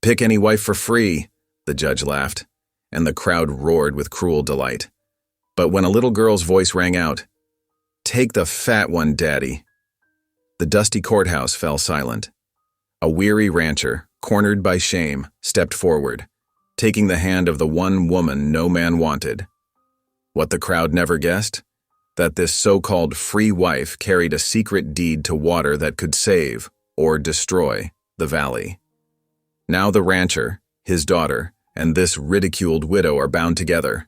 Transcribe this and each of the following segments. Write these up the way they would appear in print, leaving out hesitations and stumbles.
Pick any wife for free, the judge laughed, and the crowd roared with cruel delight. But when a little girl's voice rang out, "Take the fat one, Daddy," the dusty courthouse fell silent. A weary rancher, cornered by shame, stepped forward, taking the hand of the one woman no man wanted. What the crowd never guessed? That this so-called free wife carried a secret deed to water that could save, or destroy, the valley. Now the rancher, his daughter, and this ridiculed widow are bound together,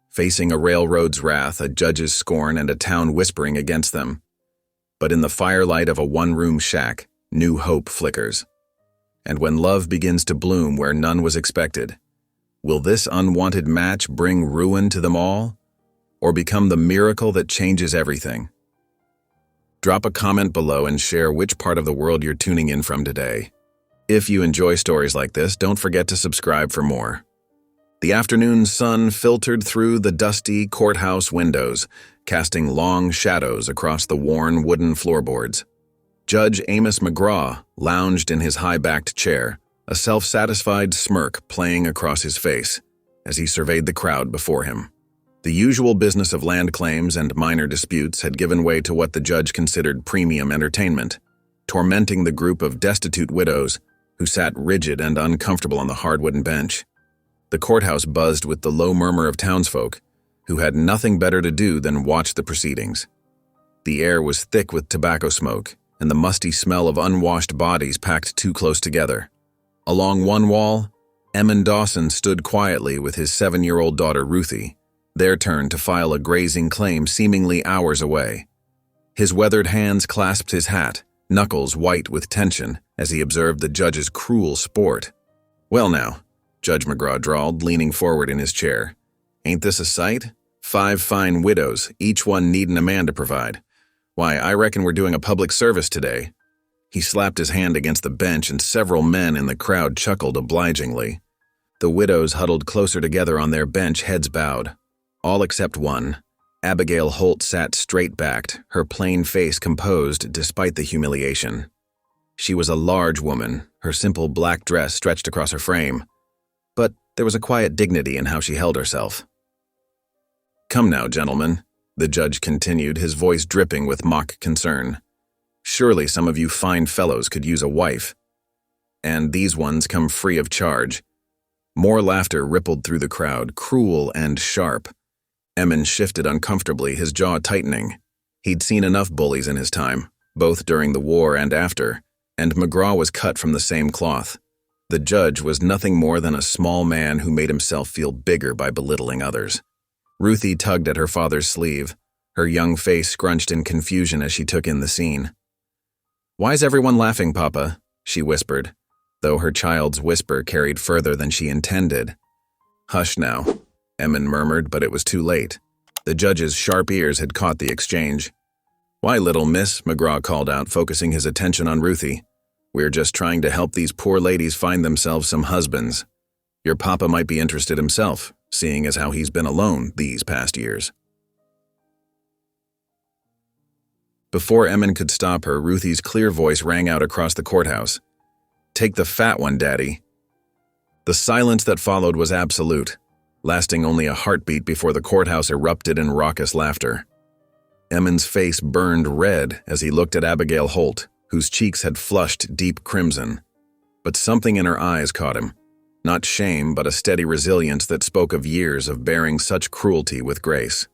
facing a railroad's wrath, a judge's scorn, and a town whispering against them. But in the firelight of a one-room shack, new hope flickers. And when love begins to bloom where none was expected, will this unwanted match bring ruin to them all, or become the miracle that changes everything? Drop a comment below and share which part of the world you're tuning in from today. If you enjoy stories like this, don't forget to subscribe for more. The afternoon sun filtered through the dusty courthouse windows, casting long shadows across the worn wooden floorboards. Judge Amos McGraw lounged in his high-backed chair, a self-satisfied smirk playing across his face as he surveyed the crowd before him. The usual business of land claims and minor disputes had given way to what the judge considered premium entertainment, tormenting the group of destitute widows who sat rigid and uncomfortable on the hard wooden bench. The courthouse buzzed with the low murmur of townsfolk who had nothing better to do than watch the proceedings. The air was thick with tobacco smoke and the musty smell of unwashed bodies packed too close together. Along one wall, Emmon Dawson stood quietly with his 7-year-old daughter Ruthie, their turn to file a grazing claim seemingly hours away. His weathered hands clasped his hat, knuckles white with tension as he observed the judge's cruel sport. "Well now," Judge McGraw drawled, leaning forward in his chair, "ain't this a sight? 5 fine widows, each one needin' a man to provide. Why, I reckon we're doing a public service today." He slapped his hand against the bench and several men in the crowd chuckled obligingly. The widows huddled closer together on their bench, heads bowed. All except one. Abigail Holt sat straight-backed, her plain face composed despite the humiliation. She was a large woman, her simple black dress stretched across her frame. But there was a quiet dignity in how she held herself. "Come now, gentlemen," the judge continued, his voice dripping with mock concern. "Surely some of you fine fellows could use a wife. And these ones come free of charge." More laughter rippled through the crowd, cruel and sharp. Emmon shifted uncomfortably, his jaw tightening. He'd seen enough bullies in his time, both during the war and after, and McGraw was cut from the same cloth. The judge was nothing more than a small man who made himself feel bigger by belittling others. Ruthie tugged at her father's sleeve, her young face scrunched in confusion as she took in the scene. "Why's everyone laughing, Papa?" she whispered, though her child's whisper carried further than she intended. "Hush now," Emmon murmured, but it was too late. The judge's sharp ears had caught the exchange. "Why, little miss," McGraw called out, focusing his attention on Ruthie. "We're just trying to help these poor ladies find themselves some husbands. Your papa might be interested himself, seeing as how he's been alone these past years." Before Emmon could stop her, Ruthie's clear voice rang out across the courthouse. "Take the fat one, Daddy." The silence that followed was absolute, lasting only a heartbeat before the courthouse erupted in raucous laughter. Emmon's face burned red as he looked at Abigail Holt, whose cheeks had flushed deep crimson. But something in her eyes caught him. Not shame, but a steady resilience that spoke of years of bearing such cruelty with grace.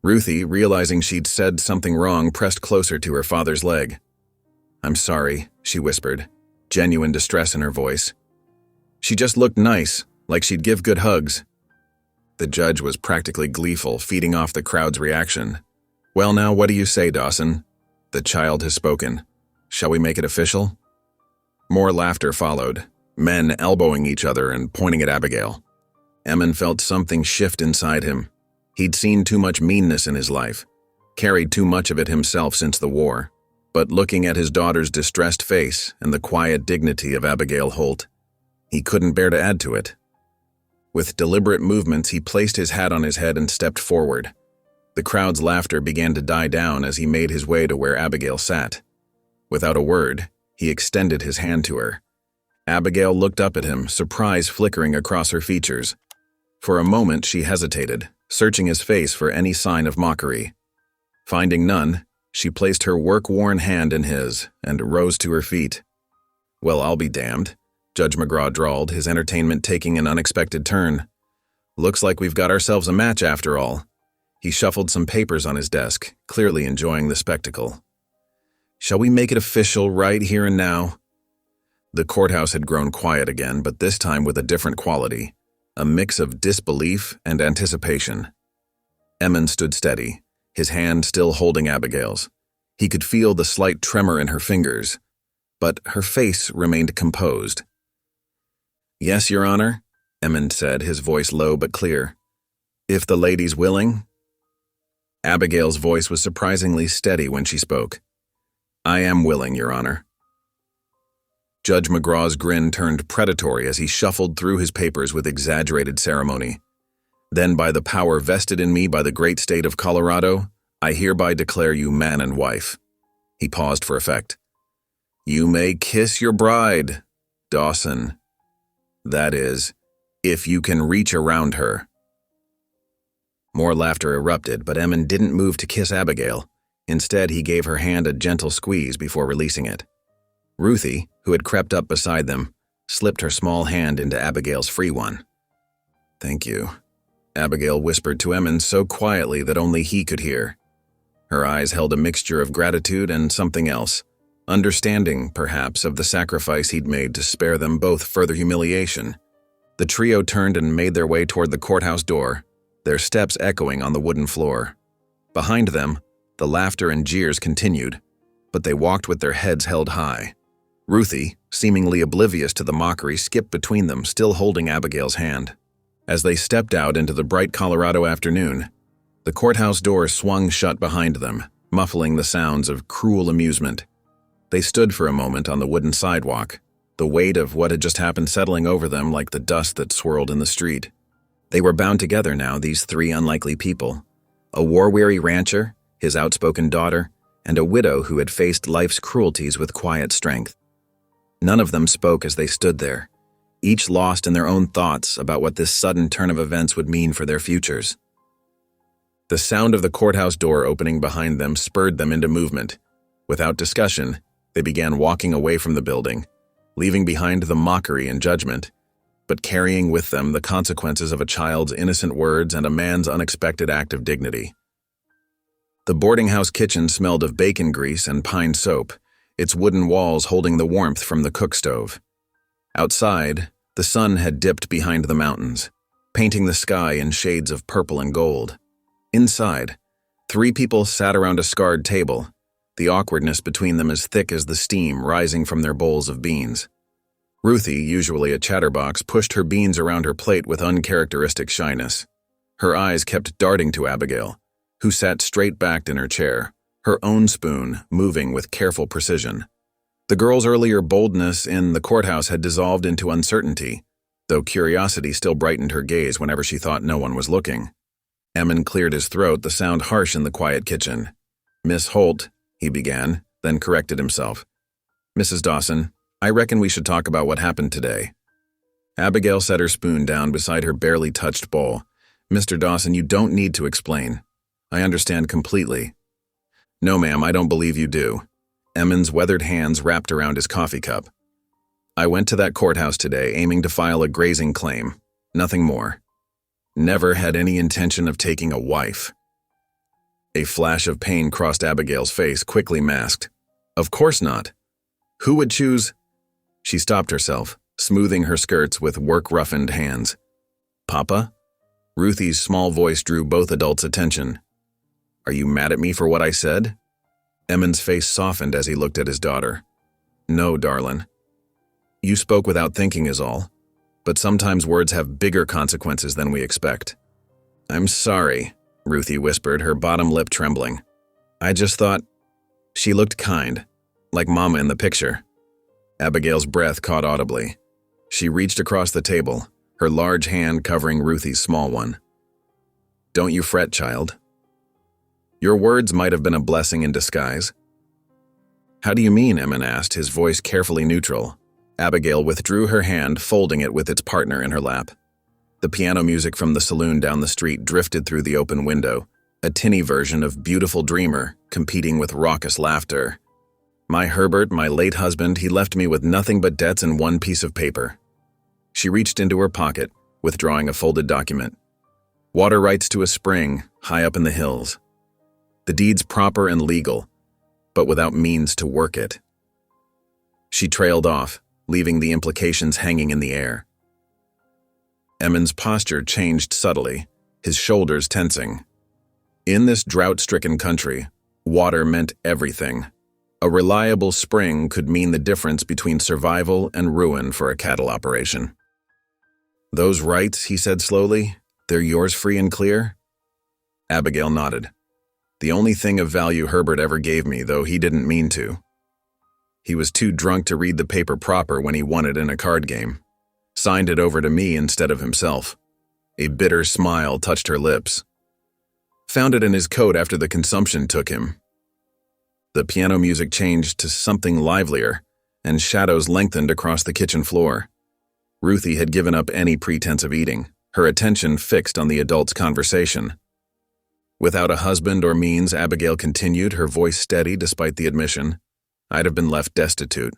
Ruthie, realizing she'd said something wrong, pressed closer to her father's leg. "I'm sorry," she whispered, genuine distress in her voice. "She just looked nice, like she'd give good hugs." The judge was practically gleeful, feeding off the crowd's reaction. "Well now, what do you say, Dawson? The child has spoken. Shall we make it official?" More laughter followed, men elbowing each other and pointing at Abigail. Emmon felt something shift inside him. He'd seen too much meanness in his life, carried too much of it himself since the war. But looking at his daughter's distressed face and the quiet dignity of Abigail Holt, he couldn't bear to add to it. With deliberate movements, he placed his hat on his head and stepped forward. The crowd's laughter began to die down as he made his way to where Abigail sat. Without a word, he extended his hand to her. Abigail looked up at him, surprise flickering across her features. For a moment she hesitated, searching his face for any sign of mockery. Finding none, she placed her work-worn hand in his and rose to her feet. "Well, I'll be damned," Judge McGraw drawled, his entertainment taking an unexpected turn. "Looks like we've got ourselves a match after all." He shuffled some papers on his desk, clearly enjoying the spectacle. "Shall we make it official right here and now?" The courthouse had grown quiet again, but this time with a different quality, a mix of disbelief and anticipation. Emmons stood steady, his hand still holding Abigail's. He could feel the slight tremor in her fingers, but her face remained composed. "Yes, Your Honor," Emmons said, his voice low but clear. "If the lady's willing." Abigail's voice was surprisingly steady when she spoke. "I am willing, Your Honor." Judge McGraw's grin turned predatory as he shuffled through his papers with exaggerated ceremony. "Then by the power vested in me by the great state of Colorado, I hereby declare you man and wife." He paused for effect. "You may kiss your bride, Dawson. That is, if you can reach around her." More laughter erupted, but Emmons didn't move to kiss Abigail. Instead, he gave her hand a gentle squeeze before releasing it. Ruthie, who had crept up beside them, slipped her small hand into Abigail's free one. "Thank you," Abigail whispered to Emmons so quietly that only he could hear. Her eyes held a mixture of gratitude and something else, understanding, perhaps, of the sacrifice he'd made to spare them both further humiliation. The trio turned and made their way toward the courthouse door, their steps echoing on the wooden floor. Behind them, the laughter and jeers continued, but they walked with their heads held high. Ruthie, seemingly oblivious to the mockery, skipped between them, still holding Abigail's hand. As they stepped out into the bright Colorado afternoon, the courthouse door swung shut behind them, muffling the sounds of cruel amusement. They stood for a moment on the wooden sidewalk, the weight of what had just happened settling over them like the dust that swirled in the street. They were bound together now, these three unlikely people. A war-weary rancher, his outspoken daughter, and a widow who had faced life's cruelties with quiet strength. None of them spoke as they stood there, each lost in their own thoughts about what this sudden turn of events would mean for their futures. The sound of the courthouse door opening behind them spurred them into movement. Without discussion, they began walking away from the building, leaving behind the mockery and judgment, but carrying with them the consequences of a child's innocent words and a man's unexpected act of dignity. The boarding house kitchen smelled of bacon grease and pine soap, its wooden walls holding the warmth from the cook stove. Outside, the sun had dipped behind the mountains, painting the sky in shades of purple and gold. Inside, three people sat around a scarred table, the awkwardness between them as thick as the steam rising from their bowls of beans. Ruthie, usually a chatterbox, pushed her beans around her plate with uncharacteristic shyness. Her eyes kept darting to Abigail, who sat straight-backed in her chair, her own spoon moving with careful precision. The girl's earlier boldness in the courthouse had dissolved into uncertainty, though curiosity still brightened her gaze whenever she thought no one was looking. Emmons cleared his throat, the sound harsh in the quiet kitchen. "Miss Holt," he began, then corrected himself. "Mrs. Dawson, I reckon we should talk about what happened today." Abigail set her spoon down beside her barely touched bowl. "Mr. Dawson, you don't need to explain. I understand completely." "No, ma'am, I don't believe you do." Emmons' weathered hands wrapped around his coffee cup. "I went to that courthouse today aiming to file a grazing claim. Nothing more. Never had any intention of taking a wife." A flash of pain crossed Abigail's face, quickly masked. "Of course not. Who would choose—" She stopped herself, smoothing her skirts with work-roughened hands. "Papa?" Ruthie's small voice drew both adults' attention. "Are you mad at me for what I said?" Emmons' face softened as he looked at his daughter. "No, darlin'. You spoke without thinking is all, but sometimes words have bigger consequences than we expect." "I'm sorry," Ruthie whispered, her bottom lip trembling. "I just thought—" She looked kind, like Mama in the picture. Abigail's breath caught audibly. She reached across the table, her large hand covering Ruthie's small one. "Don't you fret, child. Your words might have been a blessing in disguise." "How do you mean?" Emmons asked, his voice carefully neutral. Abigail withdrew her hand, folding it with its partner in her lap. The piano music from the saloon down the street drifted through the open window, a tinny version of Beautiful Dreamer, competing with raucous laughter. My Herbert, my late husband, he left me with nothing but debts and one piece of paper. She reached into her pocket, withdrawing a folded document. Water rights to a spring, high up in the hills. The deed's proper and legal, but without means to work it. She trailed off, leaving the implications hanging in the air. Emin's posture changed subtly, his shoulders tensing. In this drought-stricken country, water meant everything. A reliable spring could mean the difference between survival and ruin for a cattle operation. "Those rights," he said slowly, "they're yours free and clear?" Abigail nodded. "The only thing of value Herbert ever gave me, though he didn't mean to. He was too drunk to read the paper proper when he won it in a card game. Signed it over to me instead of himself." A bitter smile touched her lips. "Found it in his coat after the consumption took him." The piano music changed to something livelier, and shadows lengthened across the kitchen floor. Ruthie had given up any pretense of eating, her attention fixed on the adults' conversation. "Without a husband or means," Abigail continued, her voice steady despite the admission, "I'd have been left destitute.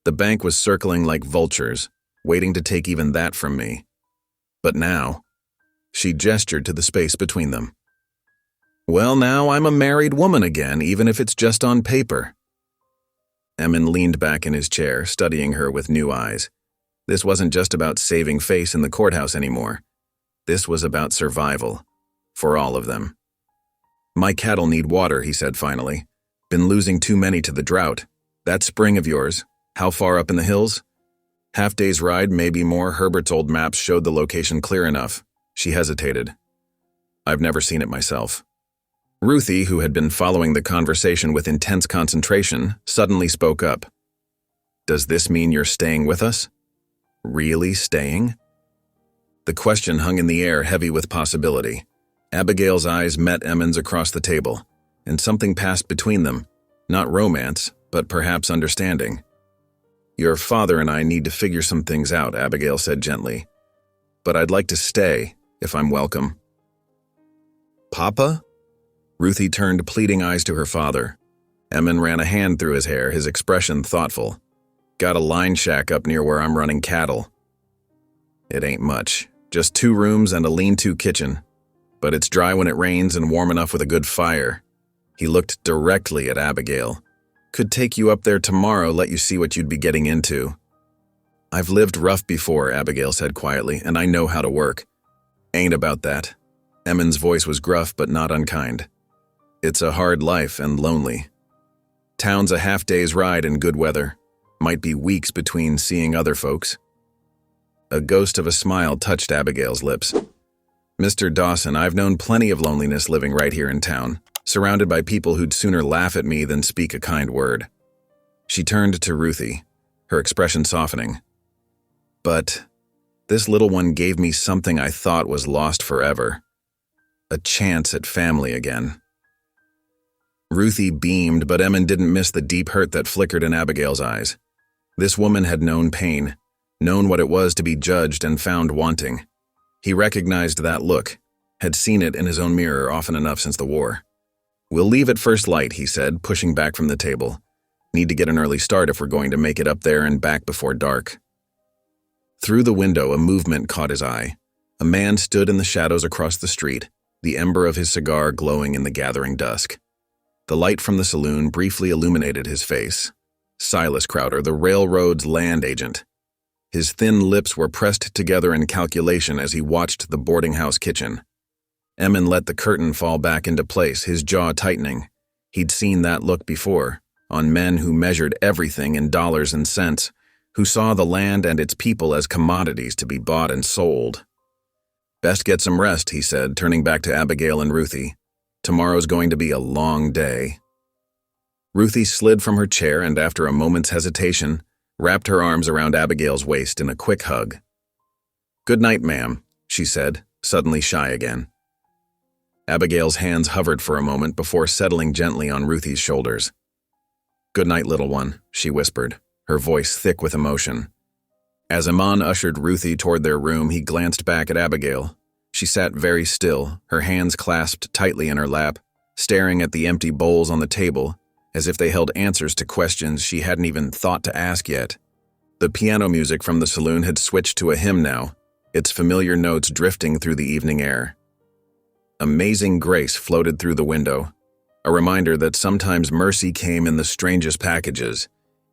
The bank was circling like vultures, waiting to take even that from me. But now," she gestured to the space between them. "Well, now I'm a married woman again, even if it's just on paper." Emin leaned back in his chair, studying her with new eyes. This wasn't just about saving face in the courthouse anymore. This was about survival, for all of them. "My cattle need water," he said finally. "Been losing too many to the drought. That spring of yours, how far up in the hills?" "Half-day's ride, maybe more. Herbert's old maps showed the location clear enough." She hesitated. "I've never seen it myself." Ruthie, who had been following the conversation with intense concentration, suddenly spoke up. "Does this mean you're staying with us? Really staying?" The question hung in the air, heavy with possibility. Abigail's eyes met Emin's across the table, and something passed between them. Not romance, but perhaps understanding. "Your father and I need to figure some things out," Abigail said gently. "But I'd like to stay, if I'm welcome." "Papa?" Ruthie turned pleading eyes to her father. Emin ran a hand through his hair, his expression thoughtful. "Got a line shack up near where I'm running cattle. It ain't much, just 2 rooms and a lean-to kitchen. But it's dry when it rains and warm enough with a good fire." He looked directly at Abigail. "Could take you up there tomorrow, let you see what you'd be getting into." "I've lived rough before," Abigail said quietly, "and I know how to work." "Ain't about that." Emin's voice was gruff but not unkind. "It's a hard life and lonely. Town's a half-day's ride in good weather. Might be weeks between seeing other folks." A ghost of a smile touched Abigail's lips. "Mr. Dawson, I've known plenty of loneliness living right here in town, surrounded by people who'd sooner laugh at me than speak a kind word." She turned to Ruthie, her expression softening. "But this little one gave me something I thought was lost forever. A chance at family again." Ruthie beamed, but Emin didn't miss the deep hurt that flickered in Abigail's eyes. This woman had known pain, known what it was to be judged and found wanting. He recognized that look, had seen it in his own mirror often enough since the war. "We'll leave at first light," he said, pushing back from the table. "Need to get an early start if we're going to make it up there and back before dark." Through the window, a movement caught his eye. A man stood in the shadows across the street, the ember of his cigar glowing in the gathering dusk. The light from the saloon briefly illuminated his face. Silas Crowder, the railroad's land agent. His thin lips were pressed together in calculation as he watched the boarding house kitchen. Emin let the curtain fall back into place, his jaw tightening. He'd seen that look before, on men who measured everything in dollars and cents, who saw the land and its people as commodities to be bought and sold. "Best get some rest," he said, turning back to Abigail and Ruthie. "Tomorrow's going to be a long day." Ruthie slid from her chair and, after a moment's hesitation, wrapped her arms around Abigail's waist in a quick hug. "Good night, ma'am," she said, suddenly shy again. Abigail's hands hovered for a moment before settling gently on Ruthie's shoulders. "Good night, little one," she whispered. her voice thick with emotion. As Aman ushered Ruthie toward their room, he glanced back at Abigail. She sat very still, her hands clasped tightly in her lap, staring at the empty bowls on the table, as if they held answers to questions she hadn't even thought to ask yet. The piano music from the saloon had switched to a hymn now, its familiar notes drifting through the evening air. Amazing Grace floated through the window, a reminder that sometimes mercy came in the strangest packages,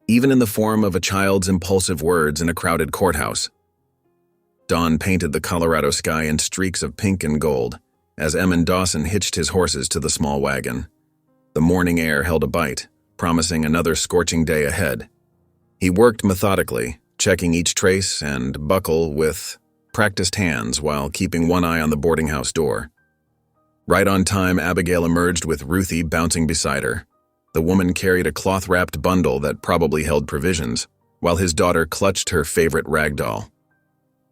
even in the form of a child's impulsive words in a crowded courthouse. Dawn painted the Colorado sky in streaks of pink and gold as Emin Dawson hitched his horses to the small wagon. The morning air held a bite, promising another scorching day ahead. He worked methodically, checking each trace and buckle with practiced hands while keeping one eye on the boarding house door. Right on time, Abigail emerged with Ruthie bouncing beside her. The woman carried a cloth-wrapped bundle that probably held provisions, while his daughter clutched her favorite rag doll.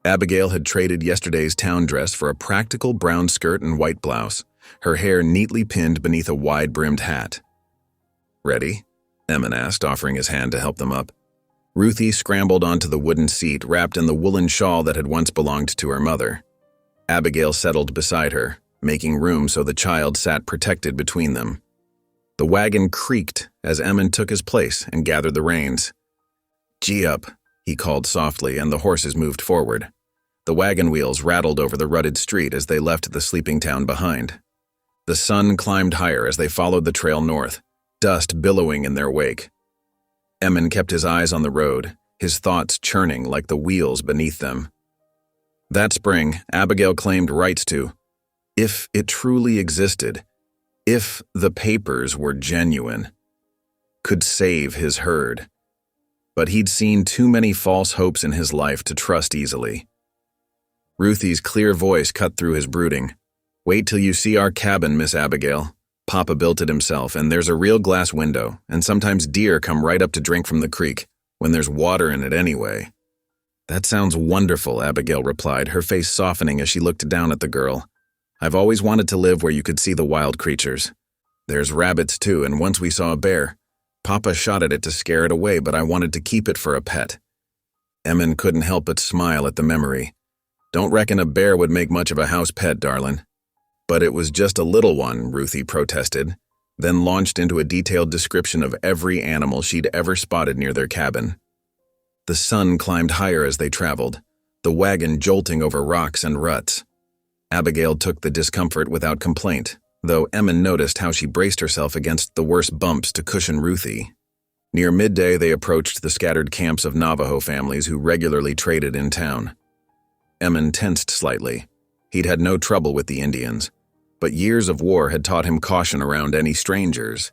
Abigail had traded yesterday's town dress for a practical brown skirt and white blouse, her hair neatly pinned beneath a wide-brimmed hat. "Ready?" Emin asked, offering his hand to help them up. Ruthie scrambled onto the wooden seat, wrapped in the woolen shawl that had once belonged to her mother. Abigail settled beside her, making room so the child sat protected between them. The wagon creaked as Emin took his place and gathered the reins. "Gee up," he called softly, and the horses moved forward. The wagon wheels rattled over the rutted street as they left the sleeping town behind. The sun climbed higher as they followed the trail north, dust billowing in their wake. Emin kept his eyes on the road, his thoughts churning like the wheels beneath them. That spring, Abigail claimed rights to, if it truly existed, if the papers were genuine, could save his herd. But he'd seen too many false hopes in his life to trust easily. Ruthie's clear voice cut through his brooding. "Wait till you see our cabin, Miss Abigail. Papa built it himself, and there's a real glass window, and sometimes deer come right up to drink from the creek, when there's water in it anyway." "That sounds wonderful," Abigail replied, her face softening as she looked down at the girl. "I've always wanted to live where you could see the wild creatures. There's rabbits too, and once we saw a bear. Papa shot at it to scare it away, but I wanted to keep it for a pet." Emin couldn't help but smile at the memory. "Don't reckon a bear would make much of a house pet, darlin'." "But it was just a little one," Ruthie protested, then launched into a detailed description of every animal she'd ever spotted near their cabin. The sun climbed higher as they traveled, the wagon jolting over rocks and ruts. Abigail took the discomfort without complaint, though Emin noticed how she braced herself against the worst bumps to cushion Ruthie. Near midday, they approached the scattered camps of Navajo families who regularly traded in town. Emin tensed slightly. He'd had no trouble with the Indians, but years of war had taught him caution around any strangers.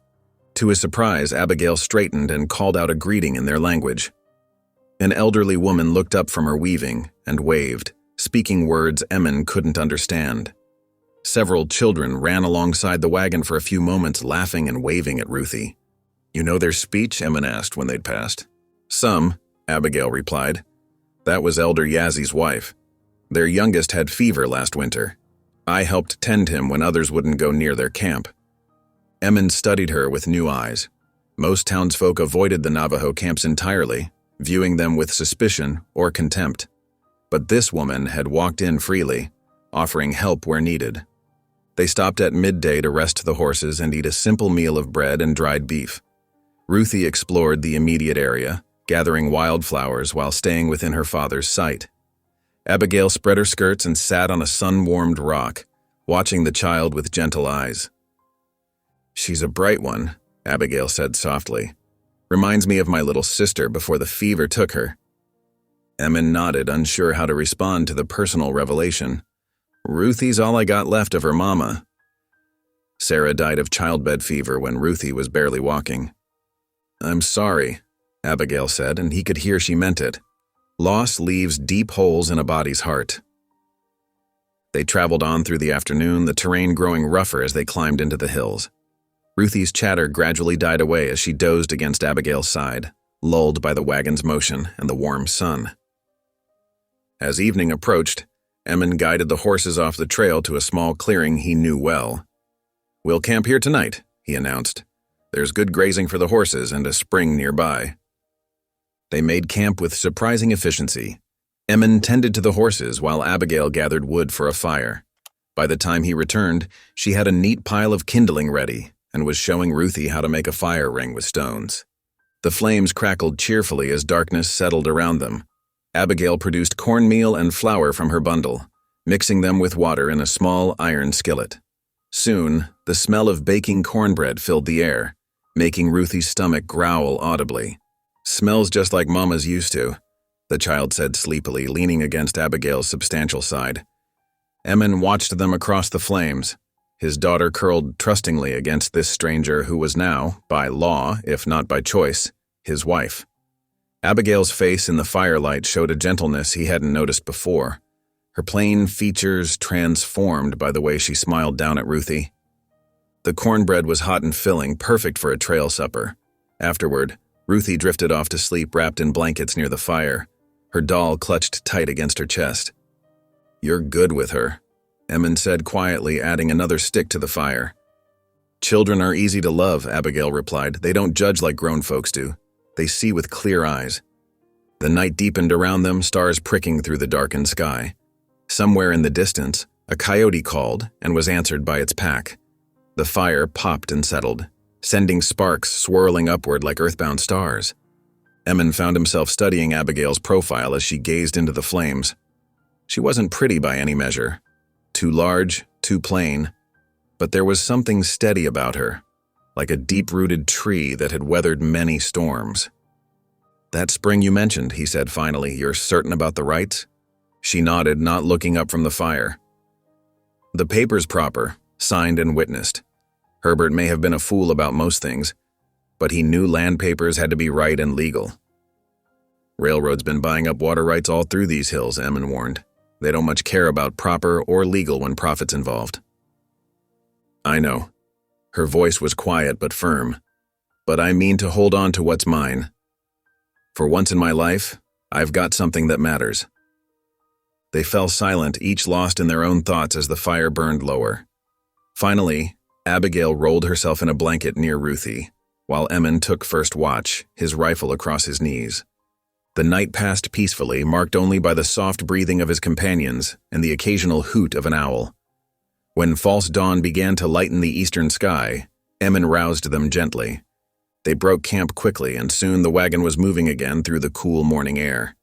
To his surprise, Abigail straightened and called out a greeting in their language. An elderly woman looked up from her weaving and waved, speaking words Emin couldn't understand. Several children ran alongside the wagon for a few moments, laughing and waving at Ruthie. "You know their speech?" Emin asked when they'd passed. "Some," Abigail replied. "That was Elder Yazzy's wife. Their youngest had fever last winter. I helped tend him when others wouldn't go near their camp." Emin studied her with new eyes. Most townsfolk avoided the Navajo camps entirely, viewing them with suspicion or contempt. But this woman had walked in freely, offering help where needed. They stopped at midday to rest the horses and eat a simple meal of bread and dried beef. Ruthie explored the immediate area, gathering wildflowers while staying within her father's sight. Abigail spread her skirts and sat on a sun-warmed rock, watching the child with gentle eyes. "She's a bright one," Abigail said softly. "Reminds me of my little sister before the fever took her." Emin nodded, unsure how to respond to the personal revelation. "Ruthie's all I got left of her mama." Sarah died of childbed fever when Ruthie was barely walking. "I'm sorry," Abigail said, and he could hear she meant it. Loss leaves deep holes in a body's heart. They traveled on through the afternoon, the terrain growing rougher as they climbed into the hills. Ruthie's chatter gradually died away as she dozed against Abigail's side, lulled by the wagon's motion and the warm sun. As evening approached, Emin guided the horses off the trail to a small clearing he knew well. "We'll camp here tonight," he announced. "There's good grazing for the horses and a spring nearby." They made camp with surprising efficiency. Emmon tended to the horses while Abigail gathered wood for a fire. By the time he returned, she had a neat pile of kindling ready and was showing Ruthie how to make a fire ring with stones. The flames crackled cheerfully as darkness settled around them. Abigail produced cornmeal and flour from her bundle, mixing them with water in a small iron skillet. Soon, the smell of baking cornbread filled the air, making Ruthie's stomach growl audibly. "Smells just like Mama's used to," the child said sleepily, leaning against Abigail's substantial side. Emmon watched them across the flames, his daughter curled trustingly against this stranger who was now, by law, if not by choice, his wife. Abigail's face in the firelight showed a gentleness he hadn't noticed before, her plain features transformed by the way she smiled down at Ruthie. The cornbread was hot and filling, perfect for a trail supper. Afterward, Ruthie drifted off to sleep wrapped in blankets near the fire, her doll clutched tight against her chest. "You're good with her," Emmon said quietly, adding another stick to the fire. "Children are easy to love," Abigail replied. "They don't judge like grown folks do. They see with clear eyes." The night deepened around them, stars pricking through the darkened sky. Somewhere in the distance, a coyote called and was answered by its pack. The fire popped and settled, sending sparks swirling upward like earthbound stars. Emmon found himself studying Abigail's profile as she gazed into the flames. She wasn't pretty by any measure. Too large, too plain. But there was something steady about her, like a deep-rooted tree that had weathered many storms. "That spring you mentioned," he said finally, "you're certain about the rights?" She nodded, not looking up from the fire. "The paper's proper, signed and witnessed. Herbert may have been a fool about most things, but he knew land papers had to be right and legal." "Railroad's been buying up water rights all through these hills," Emmon warned. "They don't much care about proper or legal when profit's involved." "I know." Her voice was quiet but firm. "But I mean to hold on to what's mine. For once in my life, I've got something that matters." They fell silent, each lost in their own thoughts as the fire burned lower. Finally, Abigail rolled herself in a blanket near Ruthie, while Emmon took first watch, his rifle across his knees. The night passed peacefully, marked only by the soft breathing of his companions and the occasional hoot of an owl. When false dawn began to lighten the eastern sky, Emmon roused them gently. They broke camp quickly, and soon the wagon was moving again through the cool morning air.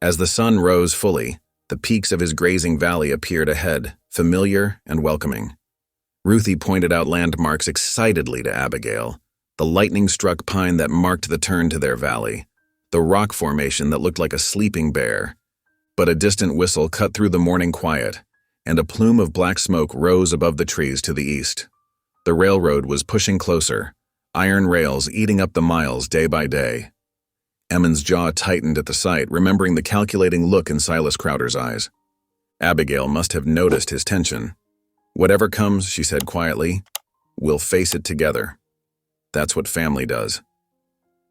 As the sun rose fully, the peaks of his grazing valley appeared ahead, familiar and welcoming. Ruthie pointed out landmarks excitedly to Abigail, the lightning-struck pine that marked the turn to their valley, the rock formation that looked like a sleeping bear. But a distant whistle cut through the morning quiet, and a plume of black smoke rose above the trees to the east. The railroad was pushing closer, iron rails eating up the miles day by day. Emmon's jaw tightened at the sight, remembering the calculating look in Silas Crowder's eyes. Abigail must have noticed his tension. "Whatever comes," she said quietly, "we'll face it together. That's what family does."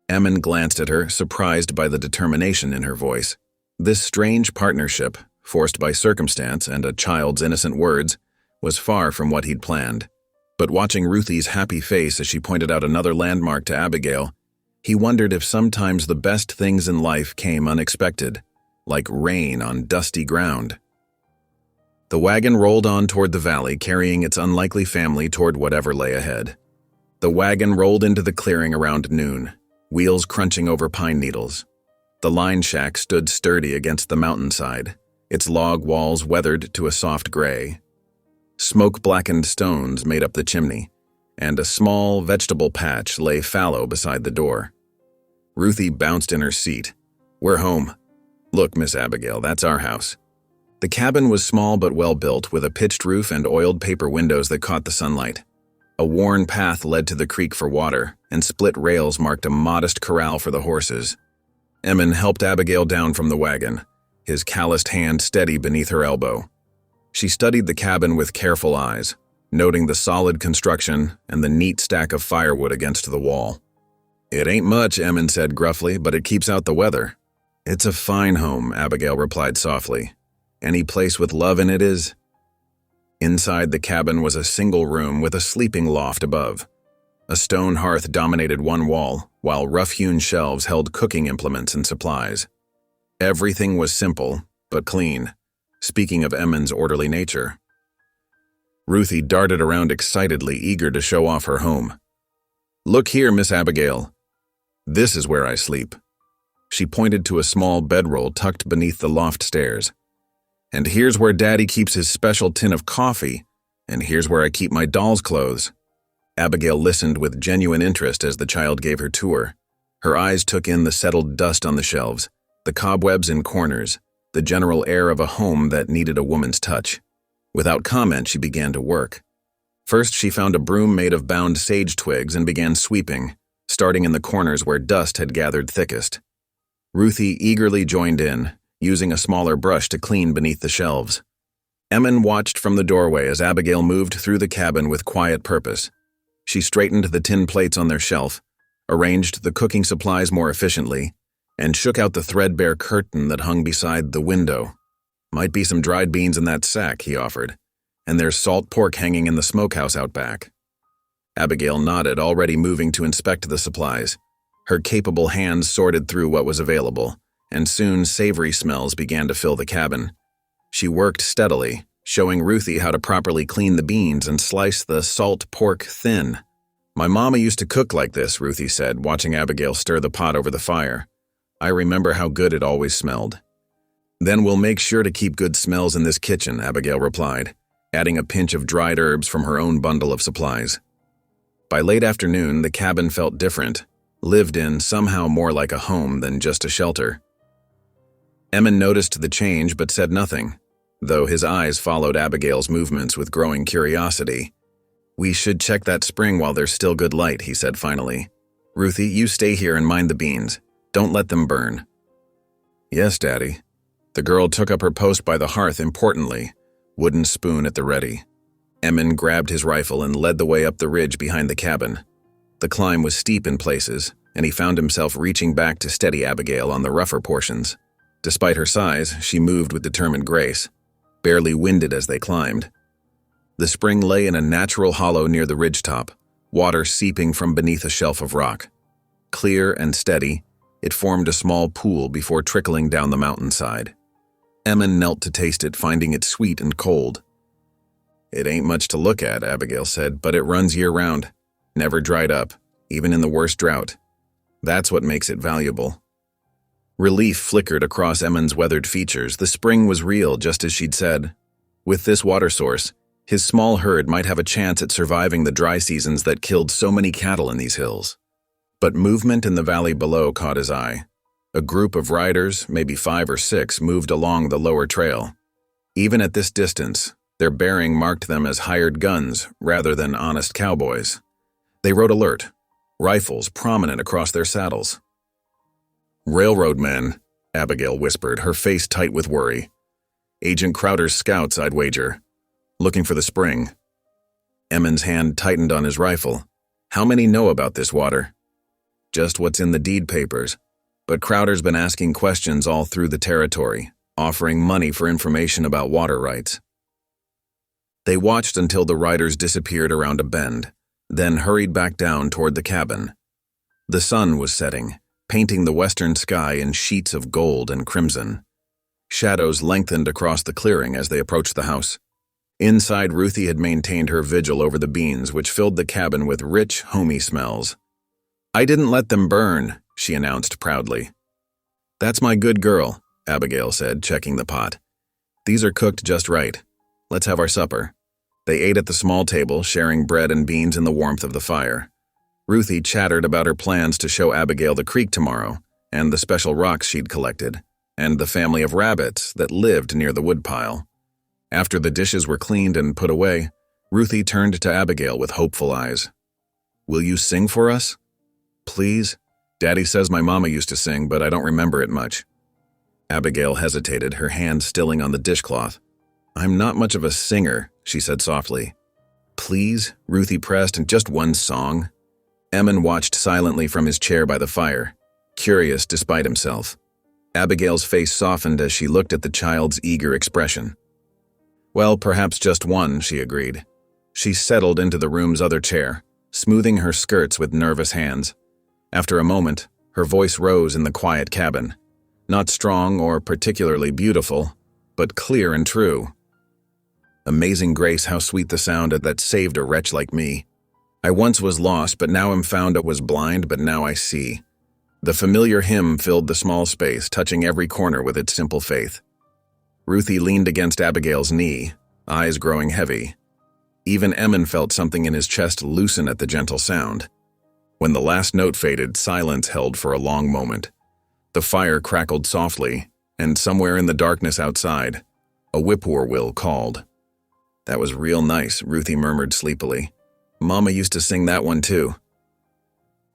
Emmon glanced at her, surprised by the determination in her voice. This strange partnership, forced by circumstance and a child's innocent words, was far from what he'd planned. But watching Ruthie's happy face as she pointed out another landmark to Abigail, he wondered if sometimes the best things in life came unexpected, like rain on dusty ground. The wagon rolled on toward the valley, carrying its unlikely family toward whatever lay ahead. The wagon rolled into the clearing around noon, wheels crunching over pine needles. The line shack stood sturdy against the mountainside, its log walls weathered to a soft gray. Smoke-blackened stones made up the chimney, and a small vegetable patch lay fallow beside the door. Ruthie bounced in her seat. "We're home. Look, Miss Abigail, that's our house." The cabin was small but well-built, with a pitched roof and oiled paper windows that caught the sunlight. A worn path led to the creek for water, and split rails marked a modest corral for the horses. Emmon helped Abigail down from the wagon, his calloused hand steady beneath her elbow. She studied the cabin with careful eyes, noting the solid construction and the neat stack of firewood against the wall. "It ain't much," Emmon said gruffly, "but it keeps out the weather." "It's a fine home," Abigail replied softly. "Any place with love in it is." Inside the cabin was a single room with a sleeping loft above. A stone hearth dominated one wall, while rough-hewn shelves held cooking implements and supplies. Everything was simple, but clean, speaking of Emmen's orderly nature. Ruthie darted around excitedly, eager to show off her home. "Look here, Miss Abigail. This is where I sleep." She pointed to a small bedroll tucked beneath the loft stairs. "And here's where Daddy keeps his special tin of coffee, and here's where I keep my doll's clothes." Abigail listened with genuine interest as the child gave her tour. Her eyes took in the settled dust on the shelves, the cobwebs in corners, the general air of a home that needed a woman's touch. Without comment, she began to work. First, she found a broom made of bound sage twigs and began sweeping, starting in the corners where dust had gathered thickest. Ruthie eagerly joined in, using a smaller brush to clean beneath the shelves. Emmen watched from the doorway as Abigail moved through the cabin with quiet purpose. She straightened the tin plates on their shelf, arranged the cooking supplies more efficiently, and shook out the threadbare curtain that hung beside the window. "Might be some dried beans in that sack," he offered, "and there's salt pork hanging in the smokehouse out back." Abigail nodded, already moving to inspect the supplies. Her capable hands sorted through what was available, and soon savory smells began to fill the cabin. She worked steadily, showing Ruthie how to properly clean the beans and slice the salt pork thin. "My mama used to cook like this," Ruthie said, watching Abigail stir the pot over the fire. "I remember how good it always smelled." "Then we'll make sure to keep good smells in this kitchen," Abigail replied, adding a pinch of dried herbs from her own bundle of supplies. By late afternoon, the cabin felt different, lived in somehow more like a home than just a shelter. Emmen noticed the change but said nothing, though his eyes followed Abigail's movements with growing curiosity. "We should check that spring while there's still good light," he said finally. "Ruthie, you stay here and mind the beans. Don't let them burn." "Yes, Daddy." The girl took up her post by the hearth importantly, wooden spoon at the ready. Emmen grabbed his rifle and led the way up the ridge behind the cabin. The climb was steep in places, and he found himself reaching back to steady Abigail on the rougher portions. Despite her size, she moved with determined grace, barely winded as they climbed. The spring lay in a natural hollow near the ridgetop, water seeping from beneath a shelf of rock. Clear and steady, it formed a small pool before trickling down the mountainside. Emmen knelt to taste it, finding it sweet and cold. "It ain't much to look at," Abigail said, "but it runs year-round, never dried up, even in the worst drought. That's what makes it valuable." Relief flickered across Emmen's weathered features. The spring was real, just as she'd said. With this water source, his small herd might have a chance at surviving the dry seasons that killed so many cattle in these hills. But movement in the valley below caught his eye. A group of riders, maybe 5 or 6, moved along the lower trail. Even at this distance, their bearing marked them as hired guns rather than honest cowboys. They rode alert, rifles prominent across their saddles. "Railroad men," Abigail whispered, her face tight with worry. "Agent Crowder's scouts, I'd wager. Looking for the spring." Emmen's hand tightened on his rifle. "How many know about this water?" "Just what's in the deed papers. But Crowder's been asking questions all through the territory, offering money for information about water rights." They watched until the riders disappeared around a bend, then hurried back down toward the cabin. The sun was setting, painting the western sky in sheets of gold and crimson. Shadows lengthened across the clearing as they approached the house. Inside, Ruthie had maintained her vigil over the beans, which filled the cabin with rich, homey smells. "I didn't let them burn," she announced proudly. "That's my good girl," Abigail said, checking the pot. "These are cooked just right. Let's have our supper." They ate at the small table, sharing bread and beans in the warmth of the fire. Ruthie chattered about her plans to show Abigail the creek tomorrow, and the special rocks she'd collected, and the family of rabbits that lived near the woodpile. After the dishes were cleaned and put away, Ruthie turned to Abigail with hopeful eyes. "Will you sing for us? Please? Daddy says my mama used to sing, but I don't remember it much." Abigail hesitated, her hand stilling on the dishcloth. "I'm not much of a singer," she said softly. "Please?" Ruthie pressed, "and just one song." Emmen watched silently from his chair by the fire, curious despite himself. Abigail's face softened as she looked at the child's eager expression. "Well, perhaps just one," she agreed. She settled into the room's other chair, smoothing her skirts with nervous hands. After a moment, her voice rose in the quiet cabin. Not strong or particularly beautiful, but clear and true. Amazing grace, how sweet the sound that saved a wretch like me. I once was lost, but now am found. I was blind, but now I see. The familiar hymn filled the small space, touching every corner with its simple faith. Ruthie leaned against Abigail's knee, eyes growing heavy. Even Emin felt something in his chest loosen at the gentle sound. When the last note faded, silence held for a long moment. The fire crackled softly, and somewhere in the darkness outside, a whippoorwill called. "That was real nice," Ruthie murmured sleepily. "Mama used to sing that one too."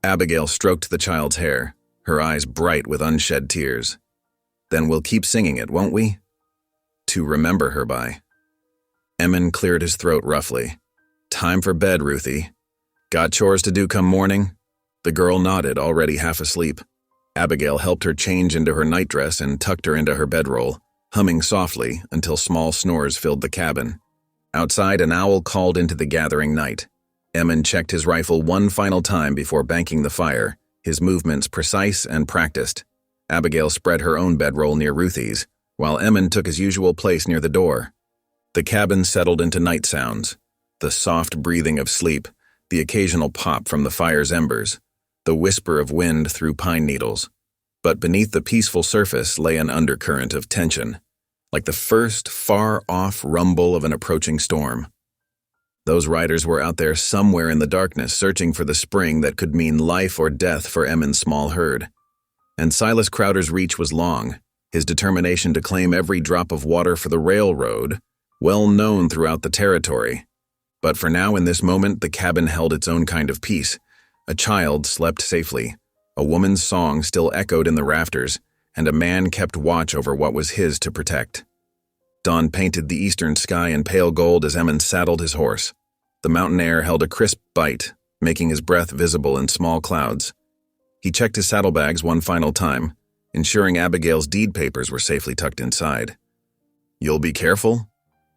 Abigail stroked the child's hair, her eyes bright with unshed tears. "Then we'll keep singing it, won't we? To remember her by." Emin cleared his throat roughly. "Time for bed, Ruthie. Got chores to do come morning?" The girl nodded, already half asleep. Abigail helped her change into her nightdress and tucked her into her bedroll, humming softly until small snores filled the cabin. Outside, an owl called into the gathering night. Emin checked his rifle one final time before banking the fire, his movements precise and practiced. Abigail spread her own bedroll near Ruthie's, while Emin took his usual place near the door. The cabin settled into night sounds, the soft breathing of sleep, the occasional pop from the fire's embers, the whisper of wind through pine needles. But beneath the peaceful surface lay an undercurrent of tension, like the first far-off rumble of an approaching storm. Those riders were out there somewhere in the darkness, searching for the spring that could mean life or death for Emin's small herd. And Silas Crowder's reach was long, his determination to claim every drop of water for the railroad, well known throughout the territory. But for now, in this moment, the cabin held its own kind of peace. A child slept safely, a woman's song still echoed in the rafters, and a man kept watch over what was his to protect. Dawn painted the eastern sky in pale gold as Emin saddled his horse. The mountain air held a crisp bite, making his breath visible in small clouds. He checked his saddlebags one final time, ensuring Abigail's deed papers were safely tucked inside. "You'll be careful?"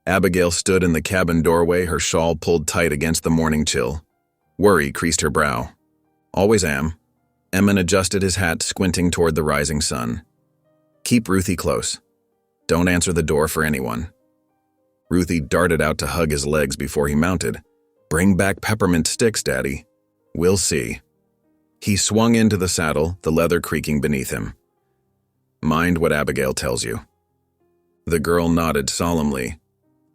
Abigail stood in the cabin doorway, her shawl pulled tight against the morning chill. Worry creased her brow. "Always am." Emin adjusted his hat, squinting toward the rising sun. "Keep Ruthie close. Don't answer the door for anyone." Ruthie darted out to hug his legs before he mounted. "Bring back peppermint sticks, Daddy." "We'll see." He swung into the saddle, the leather creaking beneath him. "Mind what Abigail tells you." The girl nodded solemnly.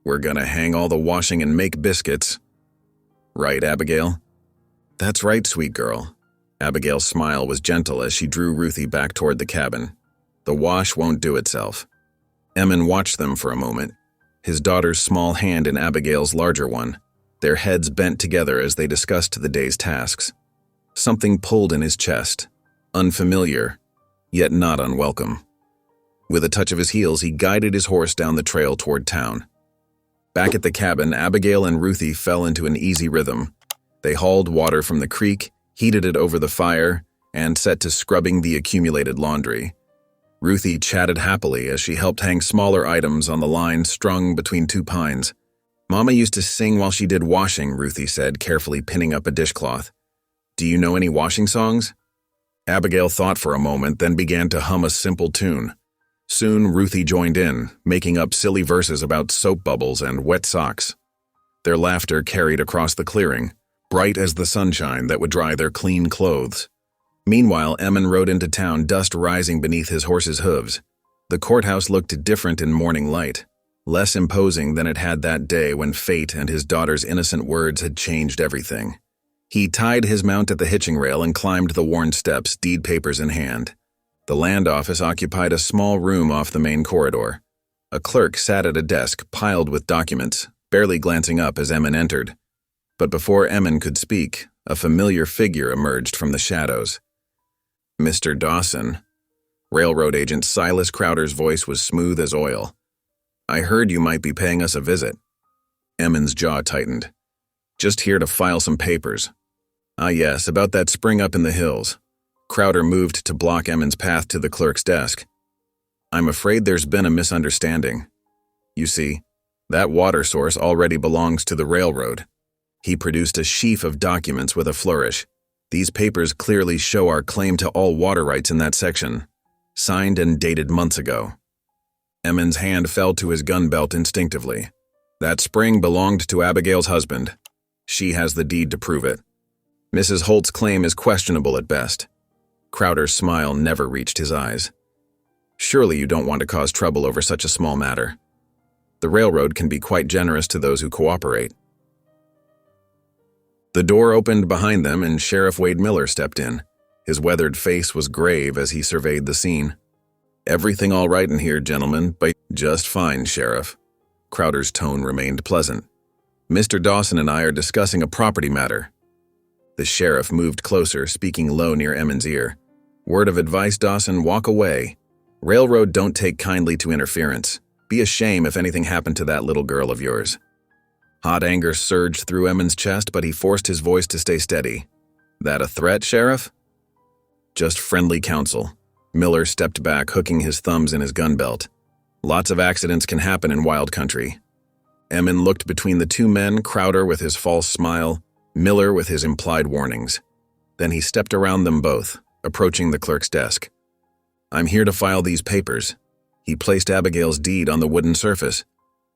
"We're gonna hang all the washing and make biscuits." "Right, Abigail?" "That's right, sweet girl." Abigail's smile was gentle as she drew Ruthie back toward the cabin. "The wash won't do itself." Emin watched them for a moment, his daughter's small hand in Abigail's larger one, their heads bent together as they discussed the day's tasks. Something pulled in his chest, unfamiliar, yet not unwelcome. With a touch of his heels, he guided his horse down the trail toward town. Back at the cabin, Abigail and Ruthie fell into an easy rhythm. They hauled water from the creek, heated it over the fire, and set to scrubbing the accumulated laundry. Ruthie chatted happily as she helped hang smaller items on the line strung between two pines. "Mama used to sing while she did washing," Ruthie said, carefully pinning up a dishcloth. "Do you know any washing songs?" Abigail thought for a moment, then began to hum a simple tune. Soon Ruthie joined in, making up silly verses about soap bubbles and wet socks. Their laughter carried across the clearing, bright as the sunshine that would dry their clean clothes. Meanwhile, Emin rode into town, dust rising beneath his horse's hooves. The courthouse looked different in morning light, less imposing than it had that day when fate and his daughter's innocent words had changed everything. He tied his mount at the hitching rail and climbed the worn steps, deed papers in hand. The land office occupied a small room off the main corridor. A clerk sat at a desk piled with documents, barely glancing up as Emin entered. But before Emin could speak, a familiar figure emerged from the shadows. "Mr. Dawson." Railroad agent Silas Crowder's voice was smooth as oil. "I heard you might be paying us a visit." Emin's jaw tightened. "Just here to file some papers." "Ah yes, about that spring up in the hills." Crowder moved to block Emin's path to the clerk's desk. "I'm afraid there's been a misunderstanding. You see, that water source already belongs to the railroad. He produced a sheaf of documents with a flourish. These papers clearly show our claim to all water rights in that section. Signed and dated months ago. Emmons' hand fell to his gun belt instinctively. That spring belonged to Abigail's husband. She has the deed to prove it. Mrs. Holt's claim is questionable at best. Crowder's smile never reached his eyes. Surely you don't want to cause trouble over such a small matter. The railroad can be quite generous to those who cooperate. The door opened behind them and Sheriff Wade Miller stepped in. His weathered face was grave as he surveyed the scene. "Everything all right in here, gentlemen, but just fine, Sheriff." Crowder's tone remained pleasant. "Mr. Dawson and I are discussing a property matter." The sheriff moved closer, speaking low near Emmons' ear. "Word of advice, Dawson, walk away. Railroad don't take kindly to interference. Be a shame if anything happened to that little girl of yours." Hot anger surged through Emmons' chest, but he forced his voice to stay steady. "That a threat, Sheriff?" "Just friendly counsel." Miller stepped back, hooking his thumbs in his gun belt. "Lots of accidents can happen in wild country." Emmons looked between the two men, Crowder with his false smile, Miller with his implied warnings. Then he stepped around them both, approaching the clerk's desk. "I'm here to file these papers." He placed Abigail's deed on the wooden surface.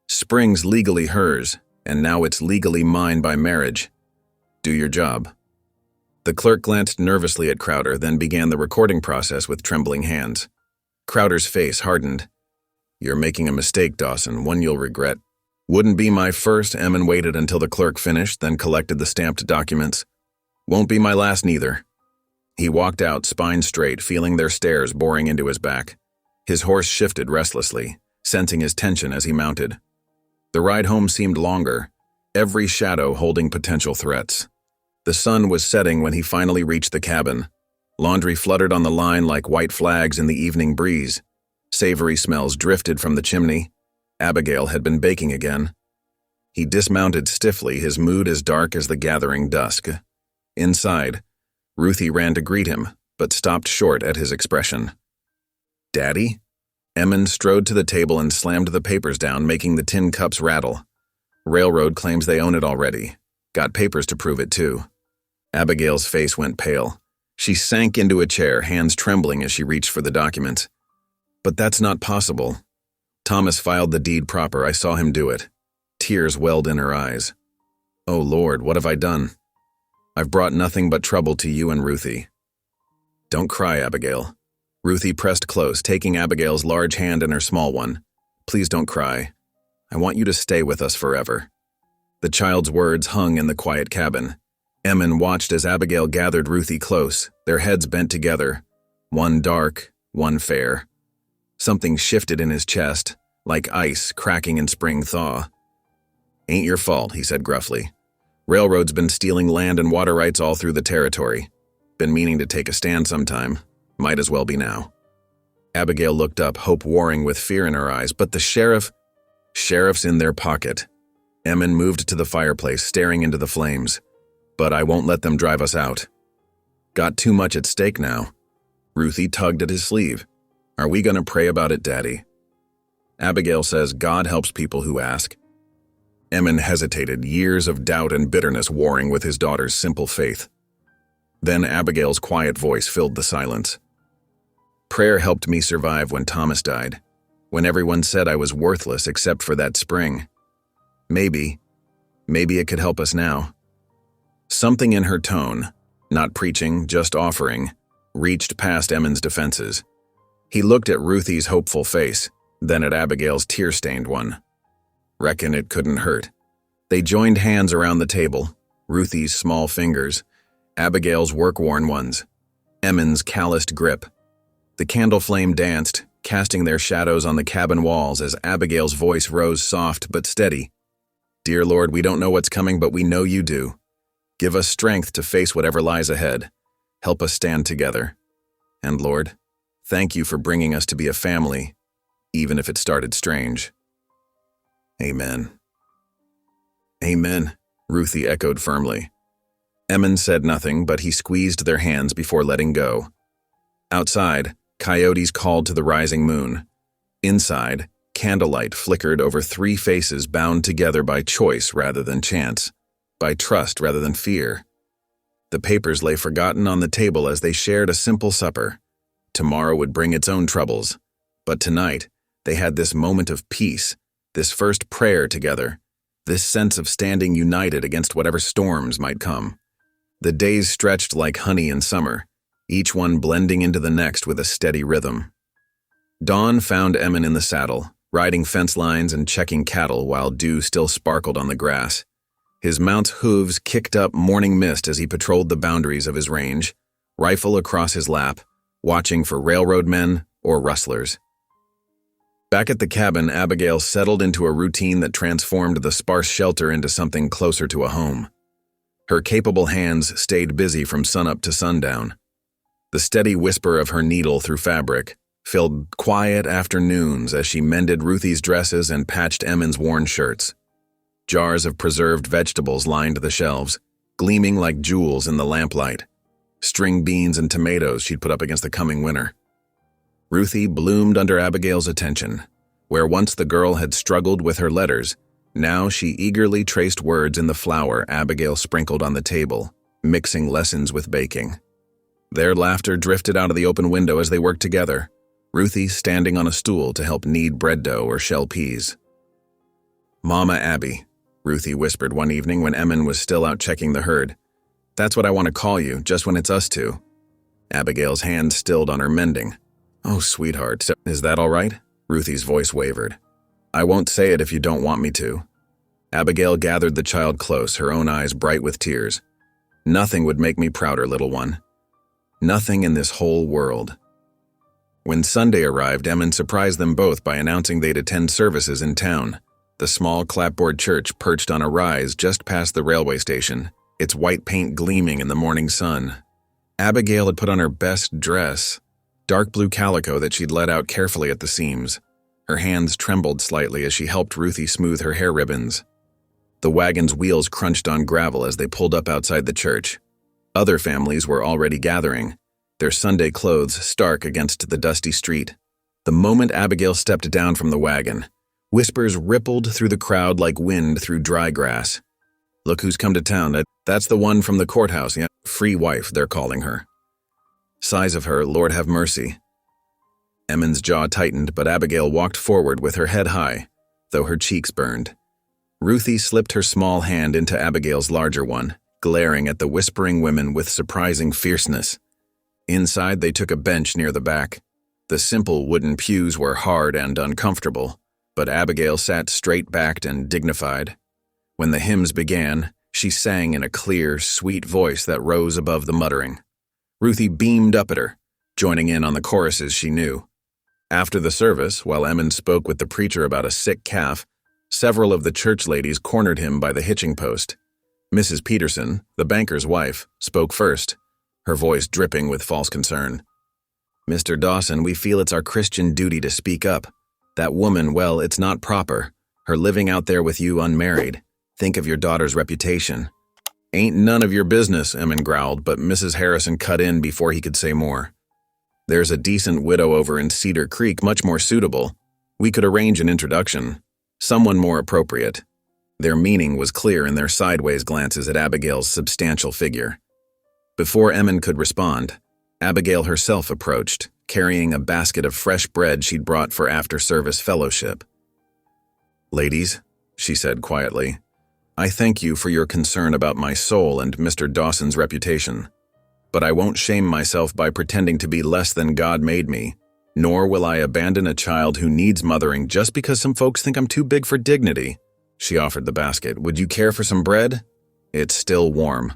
"Spring's legally hers, and now it's legally mine by marriage. Do your job." The clerk glanced nervously at Crowder, then began the recording process with trembling hands. Crowder's face hardened. "You're making a mistake, Dawson, one you'll regret." "Wouldn't be my first." Emmons waited until the clerk finished, then collected the stamped documents. "Won't be my last neither." He walked out, spine straight, feeling their stares boring into his back. His horse shifted restlessly, sensing his tension as he mounted. The ride home seemed longer, every shadow holding potential threats. The sun was setting when he finally reached the cabin. Laundry fluttered on the line like white flags in the evening breeze. Savory smells drifted from the chimney. Abigail had been baking again. He dismounted stiffly, his mood as dark as the gathering dusk. Inside, Ruthie ran to greet him, but stopped short at his expression. "Daddy?" Emmons strode to the table and slammed the papers down, making the tin cups rattle. "Railroad claims they own it already. Got papers to prove it, too." Abigail's face went pale. She sank into a chair, hands trembling as she reached for the documents. "But that's not possible. Thomas filed the deed proper. I saw him do it." Tears welled in her eyes. "Oh, Lord, what have I done? I've brought nothing but trouble to you and Ruthie." "Don't cry, Abigail." Ruthie pressed close, taking Abigail's large hand in her small one. "Please don't cry. I want you to stay with us forever." The child's words hung in the quiet cabin. Emmons watched as Abigail gathered Ruthie close, their heads bent together, one dark, one fair. Something shifted in his chest, like ice cracking in spring thaw. "Ain't your fault," he said gruffly. "Railroad's been stealing land and water rights all through the territory. Been meaning to take a stand sometime. Might as well be now." Abigail looked up, hope warring with fear in her eyes, but the sheriff's in their pocket. Emmons moved to the fireplace, staring into the flames. "But I won't let them drive us out. Got too much at stake now." Ruthie tugged at his sleeve. "Are we going to pray about it, Daddy?" Abigail says God helps people who ask. Emmons hesitated, years of doubt and bitterness warring with his daughter's simple faith. Then Abigail's quiet voice filled the silence. "Prayer helped me survive when Thomas died, when everyone said I was worthless except for that spring. Maybe it could help us now." Something in her tone, not preaching, just offering, reached past Emmons' defenses. He looked at Ruthie's hopeful face, then at Abigail's tear-stained one. Reckon it couldn't hurt. They joined hands around the table, Ruthie's small fingers, Abigail's work-worn ones, Emmons' calloused grip. The candle flame danced, casting their shadows on the cabin walls as Abigail's voice rose soft but steady. "Dear Lord, we don't know what's coming, but we know you do. Give us strength to face whatever lies ahead. Help us stand together. And Lord, thank you for bringing us to be a family, even if it started strange. Amen." "Amen," Ruthie echoed firmly. Emmons said nothing, but he squeezed their hands before letting go. Outside, coyotes called to the rising moon. Inside, candlelight flickered over three faces bound together by choice rather than chance. by trust rather than fear. The papers lay forgotten on the table as they shared a simple supper. Tomorrow would bring its own troubles, but tonight they had this moment of peace, this first prayer together, this sense of standing united against whatever storms might come. The days stretched like honey in summer, each one blending into the next with a steady rhythm. Dawn found Emin in the saddle, riding fence lines and checking cattle while dew still sparkled on the grass. His mount's hooves kicked up morning mist as he patrolled the boundaries of his range, rifle across his lap, watching for railroad men or rustlers. Back at the cabin, Abigail settled into a routine that transformed the sparse shelter into something closer to a home. Her capable hands stayed busy from sunup to sundown. The steady whisper of her needle through fabric filled quiet afternoons as she mended Ruthie's dresses and patched Emin's worn shirts. Jars of preserved vegetables lined the shelves, gleaming like jewels in the lamplight. String beans and tomatoes she'd put up against the coming winter. Ruthie bloomed under Abigail's attention. Where once the girl had struggled with her letters, now she eagerly traced words in the flour Abigail sprinkled on the table, mixing lessons with baking. Their laughter drifted out of the open window as they worked together, Ruthie standing on a stool to help knead bread dough or shell peas. "Mama Abby," Ruthie whispered one evening when Emin was still out checking the herd. "That's what I want to call you, just when it's us two." Abigail's hand stilled on her mending. "Oh, sweetheart, is that all right?" Ruthie's voice wavered. "I won't say it if you don't want me to." Abigail gathered the child close, her own eyes bright with tears. "Nothing would make me prouder, little one. Nothing in this whole world." When Sunday arrived, Emin surprised them both by announcing they'd attend services in town. The small clapboard church perched on a rise just past the railway station, its white paint gleaming in the morning sun. Abigail had put on her best dress, dark blue calico that she'd let out carefully at the seams. Her hands trembled slightly as she helped Ruthie smooth her hair ribbons. The wagon's wheels crunched on gravel as they pulled up outside the church. Other families were already gathering, their Sunday clothes stark against the dusty street. The moment Abigail stepped down from the wagon, whispers rippled through the crowd like wind through dry grass. "Look who's come to town. That's the one from the courthouse. Yeah, free wife, they're calling her." Sighs of her, Lord have mercy. Emin's jaw tightened, but Abigail walked forward with her head high, though her cheeks burned. Ruthie slipped her small hand into Abigail's larger one, glaring at the whispering women with surprising fierceness. Inside, they took a bench near the back. The simple wooden pews were hard and uncomfortable, but Abigail sat straight-backed and dignified. When the hymns began, she sang in a clear, sweet voice that rose above the muttering. Ruthie beamed up at her, joining in on the choruses she knew. After the service, while Emin spoke with the preacher about a sick calf, several of the church ladies cornered him by the hitching post. Mrs. Peterson, the banker's wife, spoke first, her voice dripping with false concern. "Mr. Dawson, we feel it's our Christian duty to speak up. That woman, well, it's not proper. Her living out there with you unmarried. Think of your daughter's reputation." "Ain't none of your business," Emin growled, but Mrs. Harrison cut in before he could say more. "There's a decent widow over in Cedar Creek, much more suitable. We could arrange an introduction. Someone more appropriate." Their meaning was clear in their sideways glances at Abigail's substantial figure. Before Emin could respond, Abigail herself approached, carrying a basket of fresh bread she'd brought for after-service fellowship. "Ladies," she said quietly, "I thank you for your concern about my soul and Mr. Dawson's reputation. But I won't shame myself by pretending to be less than God made me, nor will I abandon a child who needs mothering just because some folks think I'm too big for dignity." She offered the basket. "Would you care for some bread? It's still warm."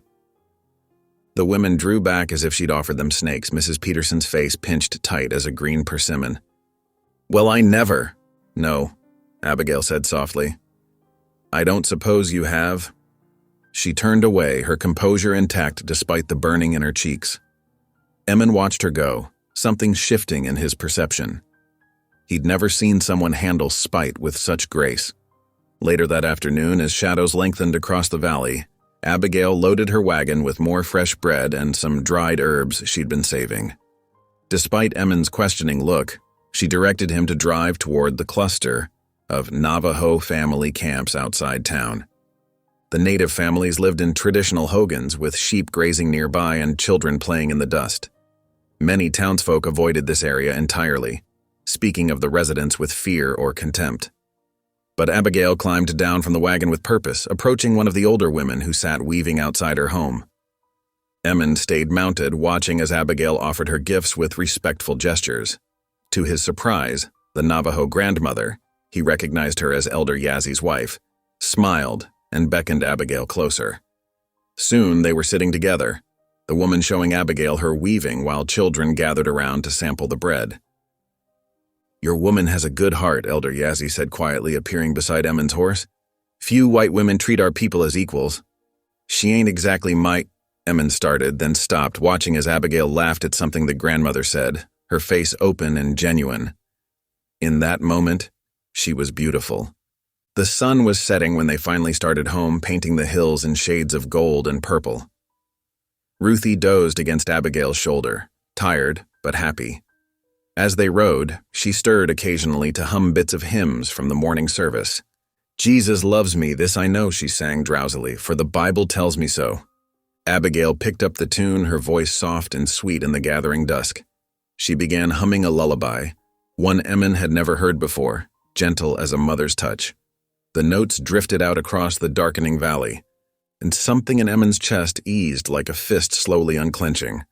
The women drew back as if she'd offered them snakes, Mrs. Peterson's face pinched tight as a green persimmon. "Well, I never." "No," Abigail said softly. "I don't suppose you have." She turned away, her composure intact despite the burning in her cheeks. Emin watched her go, something shifting in his perception. He'd never seen someone handle spite with such grace. Later that afternoon, as shadows lengthened across the valley, Abigail loaded her wagon with more fresh bread and some dried herbs she'd been saving. Despite Emin's questioning look, she directed him to drive toward the cluster of Navajo family camps outside town. The native families lived in traditional hogans with sheep grazing nearby and children playing in the dust. Many townsfolk avoided this area entirely, speaking of the residents with fear or contempt. But Abigail climbed down from the wagon with purpose, approaching one of the older women who sat weaving outside her home. Emmon stayed mounted, watching as Abigail offered her gifts with respectful gestures. To his surprise, the Navajo grandmother, he recognized her as Elder Yazzy's wife, smiled and beckoned Abigail closer. Soon they were sitting together, the woman showing Abigail her weaving while children gathered around to sample the bread. "Your woman has a good heart," Elder Yazzie said quietly, appearing beside Emmon's horse. "Few white women treat our people as equals." "She ain't exactly Emmon started, then stopped, watching as Abigail laughed at something the grandmother said, her face open and genuine. In that moment, she was beautiful. The sun was setting when they finally started home, painting the hills in shades of gold and purple. Ruthie dozed against Abigail's shoulder, tired but happy. As they rode, she stirred occasionally to hum bits of hymns from the morning service. "Jesus loves me, this I know," she sang drowsily, "for the Bible tells me so." Abigail picked up the tune, her voice soft and sweet in the gathering dusk. She began humming a lullaby, one Emmon had never heard before, gentle as a mother's touch. The notes drifted out across the darkening valley, and something in Emmon's chest eased like a fist slowly unclenching.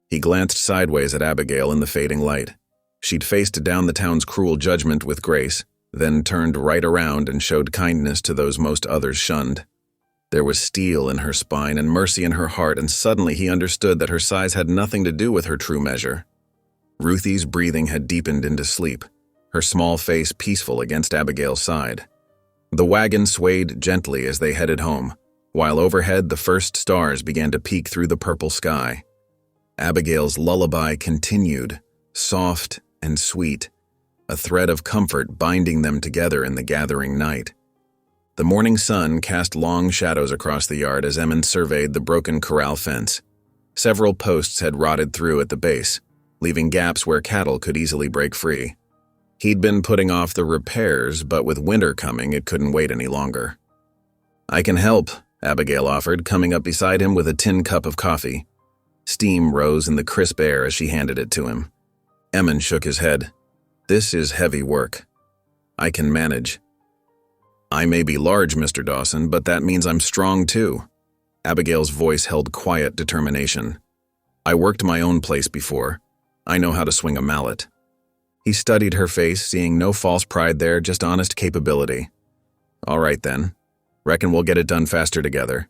He glanced sideways at Abigail in the fading light. She'd faced down the town's cruel judgment with grace, then turned right around and showed kindness to those most others shunned. There was steel in her spine and mercy in her heart, and suddenly he understood that her size had nothing to do with her true measure. Ruthie's breathing had deepened into sleep, her small face peaceful against Abigail's side. The wagon swayed gently as they headed home, while overhead the first stars began to peek through the purple sky. Abigail's lullaby continued, soft and sweet, a thread of comfort binding them together in the gathering night. The morning sun cast long shadows across the yard as Emmon surveyed the broken corral fence. Several posts had rotted through at the base, leaving gaps where cattle could easily break free. He'd been putting off the repairs, but with winter coming, it couldn't wait any longer. "I can help," Abigail offered, coming up beside him with a tin cup of coffee. Steam rose in the crisp air as she handed it to him. Emmon shook his head. "This is heavy work. I can manage." "I may be large, Mr. Dawson, but that means I'm strong too." Abigail's voice held quiet determination. "I worked my own place before. I know how to swing a mallet." He studied her face, seeing no false pride there, just honest capability. "All right then. Reckon we'll get it done faster together."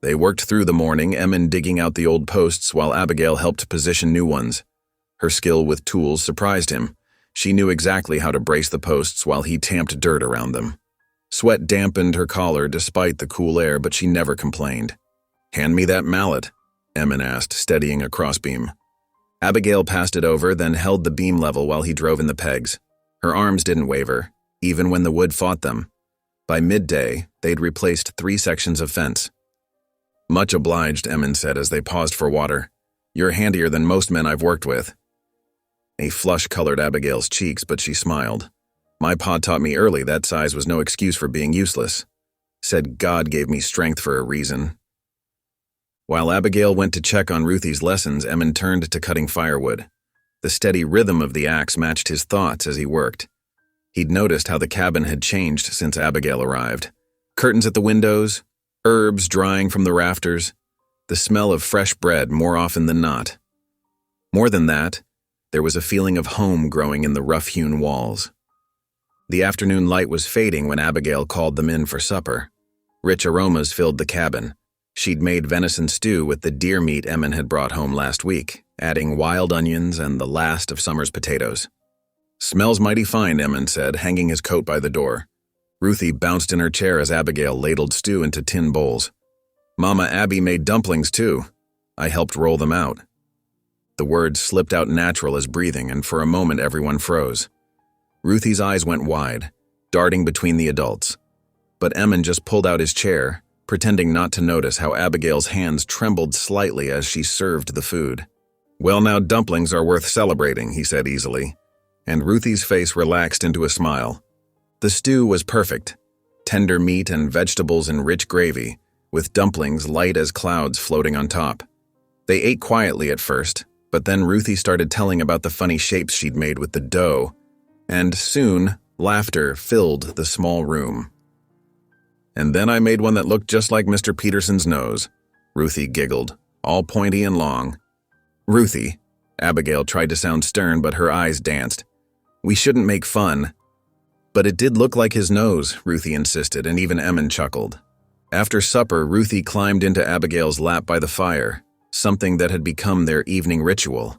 They worked through the morning, Emmon digging out the old posts while Abigail helped position new ones. Her skill with tools surprised him. She knew exactly how to brace the posts while he tamped dirt around them. Sweat dampened her collar despite the cool air, but she never complained. "Hand me that mallet," Emmon asked, steadying a crossbeam. Abigail passed it over, then held the beam level while he drove in the pegs. Her arms didn't waver, even when the wood fought them. By midday, they'd replaced 3 sections of fence. "Much obliged," Emmon said as they paused for water. "You're handier than most men I've worked with." A flush colored Abigail's cheeks, but she smiled. "My pa taught me early that size was no excuse for being useless. Said God gave me strength for a reason." While Abigail went to check on Ruthie's lessons, Emmon turned to cutting firewood. The steady rhythm of the axe matched his thoughts as he worked. He'd noticed how the cabin had changed since Abigail arrived. Curtains at the windows, herbs drying from the rafters, the smell of fresh bread more often than not. More than that, there was a feeling of home growing in the rough-hewn walls. The afternoon light was fading when Abigail called them in for supper. Rich aromas filled the cabin. She'd made venison stew with the deer meat Emmon had brought home last week, adding wild onions and the last of summer's potatoes. "Smells mighty fine," Emmon said, hanging his coat by the door. Ruthie bounced in her chair as Abigail ladled stew into tin bowls. "Mama Abby made dumplings too. I helped roll them out." The words slipped out natural as breathing, and for a moment everyone froze. Ruthie's eyes went wide, darting between the adults. But Emmon just pulled out his chair, pretending not to notice how Abigail's hands trembled slightly as she served the food. "Well, now dumplings are worth celebrating," he said easily, and Ruthie's face relaxed into a smile. The stew was perfect. tender meat and vegetables in rich gravy, with dumplings light as clouds floating on top. They ate quietly at first, but then Ruthie started telling about the funny shapes she'd made with the dough, and soon laughter filled the small room. "And then I made one that looked just like Mr. Peterson's nose," Ruthie giggled, all pointy and long. "Ruthie," Abigail tried to sound stern, but her eyes danced. "We shouldn't make fun." "But it did look like his nose," Ruthie insisted, and even Emmon chuckled. After supper, Ruthie climbed into Abigail's lap by the fire, something that had become their evening ritual.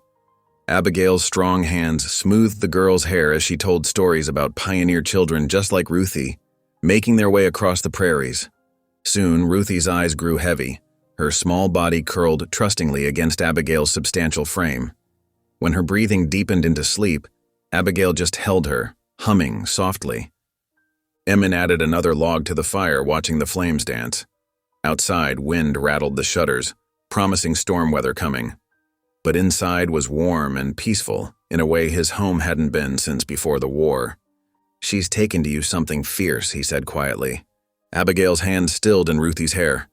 Abigail's strong hands smoothed the girl's hair as she told stories about pioneer children just like Ruthie, making their way across the prairies. Soon, Ruthie's eyes grew heavy, her small body curled trustingly against Abigail's substantial frame. When her breathing deepened into sleep, Abigail just held her, humming softly. Emmon added another log to the fire, watching the flames dance. Outside, wind rattled the shutters, promising storm weather coming. But inside was warm and peaceful, in a way his home hadn't been since before the war. "She's taken to you something fierce," he said quietly. Abigail's hand stilled in Ruthie's hair.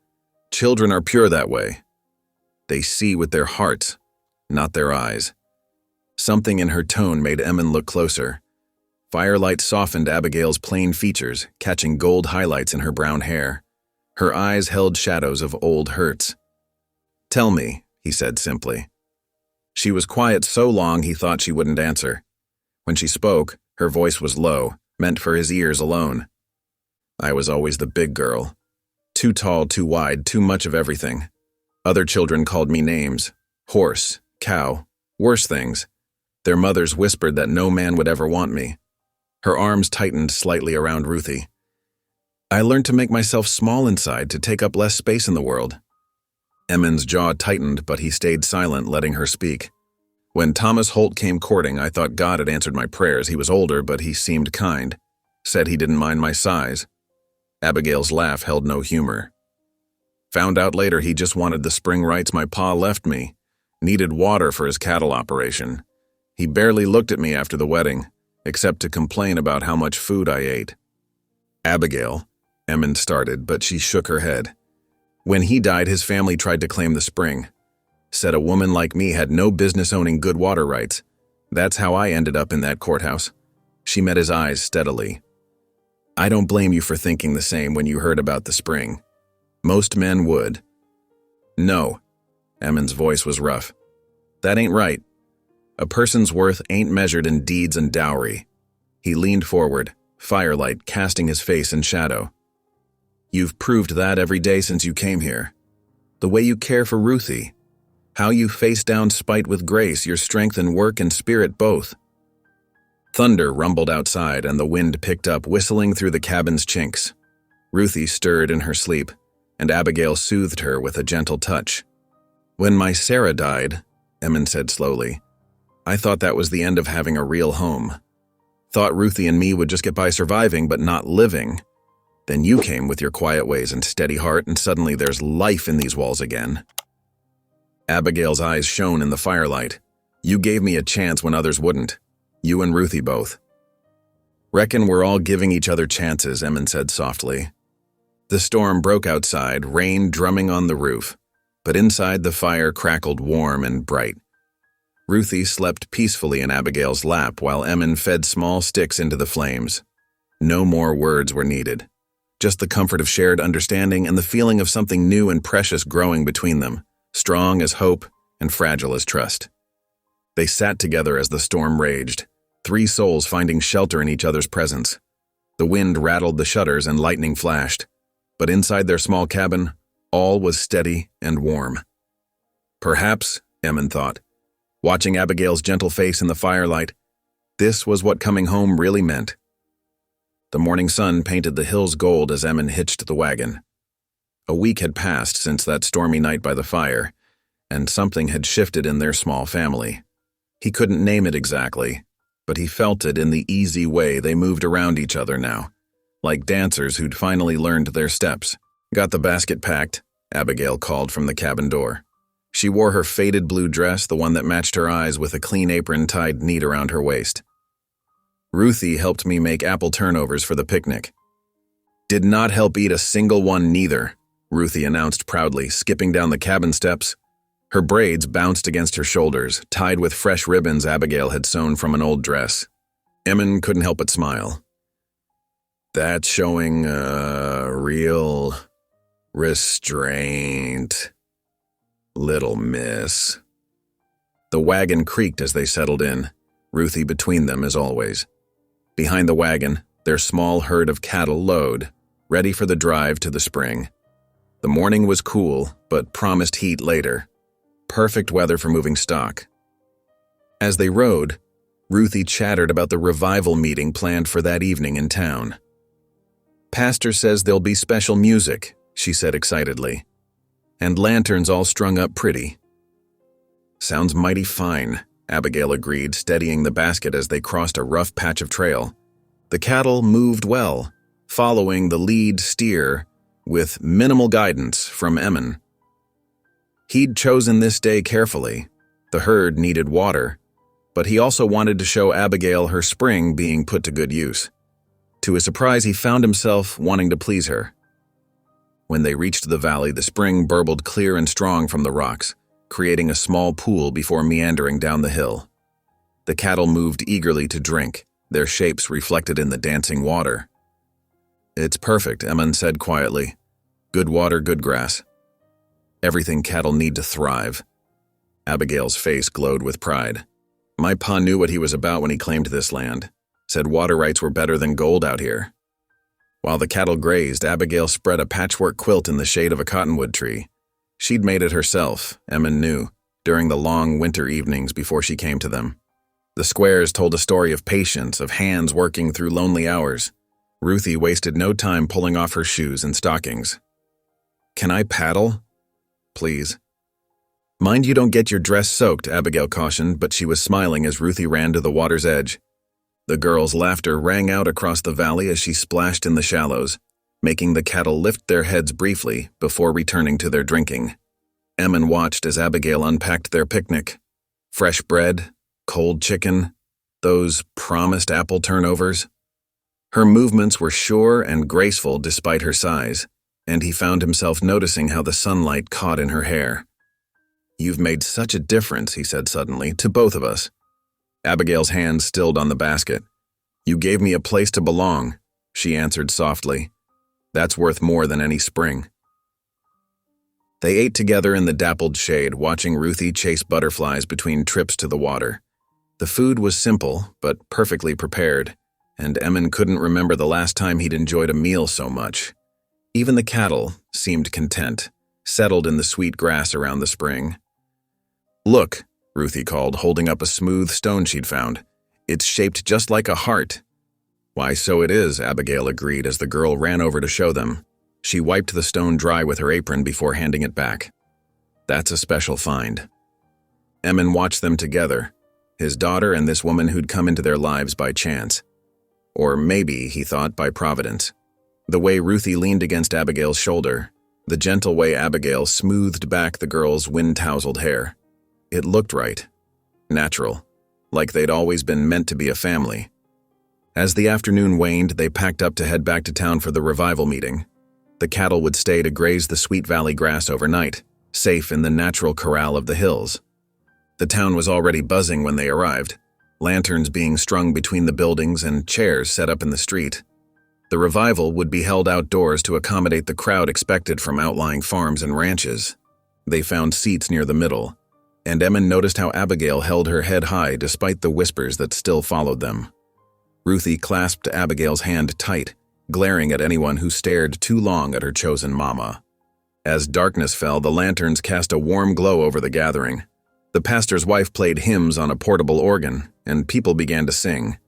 "Children are pure that way. They see with their hearts, not their eyes." Something in her tone made Emmon look closer. Firelight softened Abigail's plain features, catching gold highlights in her brown hair. Her eyes held shadows of old hurts. "Tell me," he said simply. She was quiet so long he thought she wouldn't answer. When she spoke, her voice was low, meant for his ears alone. "I was always the big girl. Too tall, too wide, too much of everything. Other children called me names. Horse, cow, worse things. Their mothers whispered that no man would ever want me." Her arms tightened slightly around Ruthie. "I learned to make myself small inside to take up less space in the world." Emmon's jaw tightened, but he stayed silent, letting her speak. "When Thomas Holt came courting, I thought God had answered my prayers. He was older, but he seemed kind. Said he didn't mind my size." Abigail's laugh held no humor. "Found out later he just wanted the spring rights my pa left me. Needed water for his cattle operation. He barely looked at me after the wedding, except to complain about how much food I ate." "Abigail," Emmon started, but she shook her head. "When he died, his family tried to claim the spring. Said a woman like me had no business owning good water rights. That's how I ended up in that courthouse." She met his eyes steadily. "I don't blame you for thinking the same when you heard about the spring. Most men would." "No," Emmon's voice was rough. "That ain't right. A person's worth ain't measured in deeds and dowry." He leaned forward, firelight casting his face in shadow. "You've proved that every day since you came here. The way you care for Ruthie. How you face down spite with grace, your strength in work and spirit both." Thunder rumbled outside and the wind picked up, whistling through the cabin's chinks. Ruthie stirred in her sleep, and Abigail soothed her with a gentle touch. "When my Sarah died," Emmon said slowly, "I thought that was the end of having a real home. Thought Ruthie and me would just get by surviving but not living. Then you came with your quiet ways and steady heart, and suddenly there's life in these walls again." Abigail's eyes shone in the firelight. "You gave me a chance when others wouldn't. You and Ruthie both." "Reckon we're all giving each other chances," Emmon said softly. The storm broke outside, rain drumming on the roof, but inside the fire crackled warm and bright. Ruthie slept peacefully in Abigail's lap while Emmon fed small sticks into the flames. No more words were needed. Just the comfort of shared understanding and the feeling of something new and precious growing between them, strong as hope and fragile as trust. They sat together as the storm raged, three souls finding shelter in each other's presence. The wind rattled the shutters and lightning flashed, but inside their small cabin, all was steady and warm. Perhaps, Emmon thought, watching Abigail's gentle face in the firelight, this was what coming home really meant. The morning sun painted the hills gold as Emmon hitched the wagon. A week had passed since that stormy night by the fire, and something had shifted in their small family. He couldn't name it exactly, but he felt it in the easy way they moved around each other now, like dancers who'd finally learned their steps. "Got the basket packed?" Abigail called from the cabin door. She wore her faded blue dress, the one that matched her eyes, with a clean apron tied neat around her waist. "Ruthie helped me make apple turnovers for the picnic." Did not help eat a single one neither, Ruthie announced proudly, skipping down the cabin steps. Her braids bounced against her shoulders, tied with fresh ribbons Abigail had sewn from an old dress. Emmon couldn't help but smile. That's showing real restraint, little miss. The wagon creaked as they settled in, Ruthie between them as always. Behind the wagon, their small herd of cattle lowed, ready for the drive to the spring. The morning was cool, but promised heat later. Perfect weather for moving stock. As they rode, Ruthie chattered about the revival meeting planned for that evening in town. Pastor says there'll be special music, she said excitedly, and lanterns all strung up pretty. Sounds mighty fine, Abigail agreed, steadying the basket as they crossed a rough patch of trail. The cattle moved well, following the lead steer with minimal guidance from Emmon. He'd chosen this day carefully. The herd needed water, but he also wanted to show Abigail her spring being put to good use. To his surprise, he found himself wanting to please her. When they reached the valley, the spring burbled clear and strong from the rocks, creating a small pool before meandering down the hill. The cattle moved eagerly to drink, their shapes reflected in the dancing water. It's perfect, Emmon said quietly. Good water, good grass. Everything cattle need to thrive. Abigail's face glowed with pride. My pa knew what he was about when he claimed this land. Said water rights were better than gold out here. While the cattle grazed, Abigail spread a patchwork quilt in the shade of a cottonwood tree. She'd made it herself, Emmon knew, during the long winter evenings before she came to them. The squares told a story of patience, of hands working through lonely hours. Ruthie wasted no time pulling off her shoes and stockings. Can I paddle? Please. Mind you don't get your dress soaked, Abigail cautioned, but she was smiling as Ruthie ran to the water's edge. The girl's laughter rang out across the valley as she splashed in the shallows, making the cattle lift their heads briefly before returning to their drinking. Emmon watched as Abigail unpacked their picnic. Fresh bread, cold chicken, those promised apple turnovers. Her movements were sure and graceful despite her size, and he found himself noticing how the sunlight caught in her hair. You've made such a difference, he said suddenly, to both of us. Abigail's hand stilled on the basket. You gave me a place to belong, she answered softly. That's worth more than any spring. They ate together in the dappled shade, watching Ruthie chase butterflies between trips to the water. The food was simple, but perfectly prepared, and Emmon couldn't remember the last time he'd enjoyed a meal so much. Even the cattle seemed content, settled in the sweet grass around the spring. Look, Ruthie called, holding up a smooth stone she'd found. It's shaped just like a heart. Why, so it is, Abigail agreed as the girl ran over to show them. She wiped the stone dry with her apron before handing it back. That's a special find. Emmon watched them together, his daughter and this woman who'd come into their lives by chance. Or maybe, he thought, by providence. The way Ruthie leaned against Abigail's shoulder, the gentle way Abigail smoothed back the girl's wind-tousled hair. It looked right, natural, like they'd always been meant to be a family. As the afternoon waned, they packed up to head back to town for the revival meeting. The cattle would stay to graze the Sweet Valley grass overnight, safe in the natural corral of the hills. The town was already buzzing when they arrived, lanterns being strung between the buildings and chairs set up in the street. The revival would be held outdoors to accommodate the crowd expected from outlying farms and ranches. They found seats near the middle, and Emmon noticed how Abigail held her head high despite the whispers that still followed them. Ruthie clasped Abigail's hand tight, glaring at anyone who stared too long at her chosen mama. As darkness fell, the lanterns cast a warm glow over the gathering. The pastor's wife played hymns on a portable organ, and people began to sing.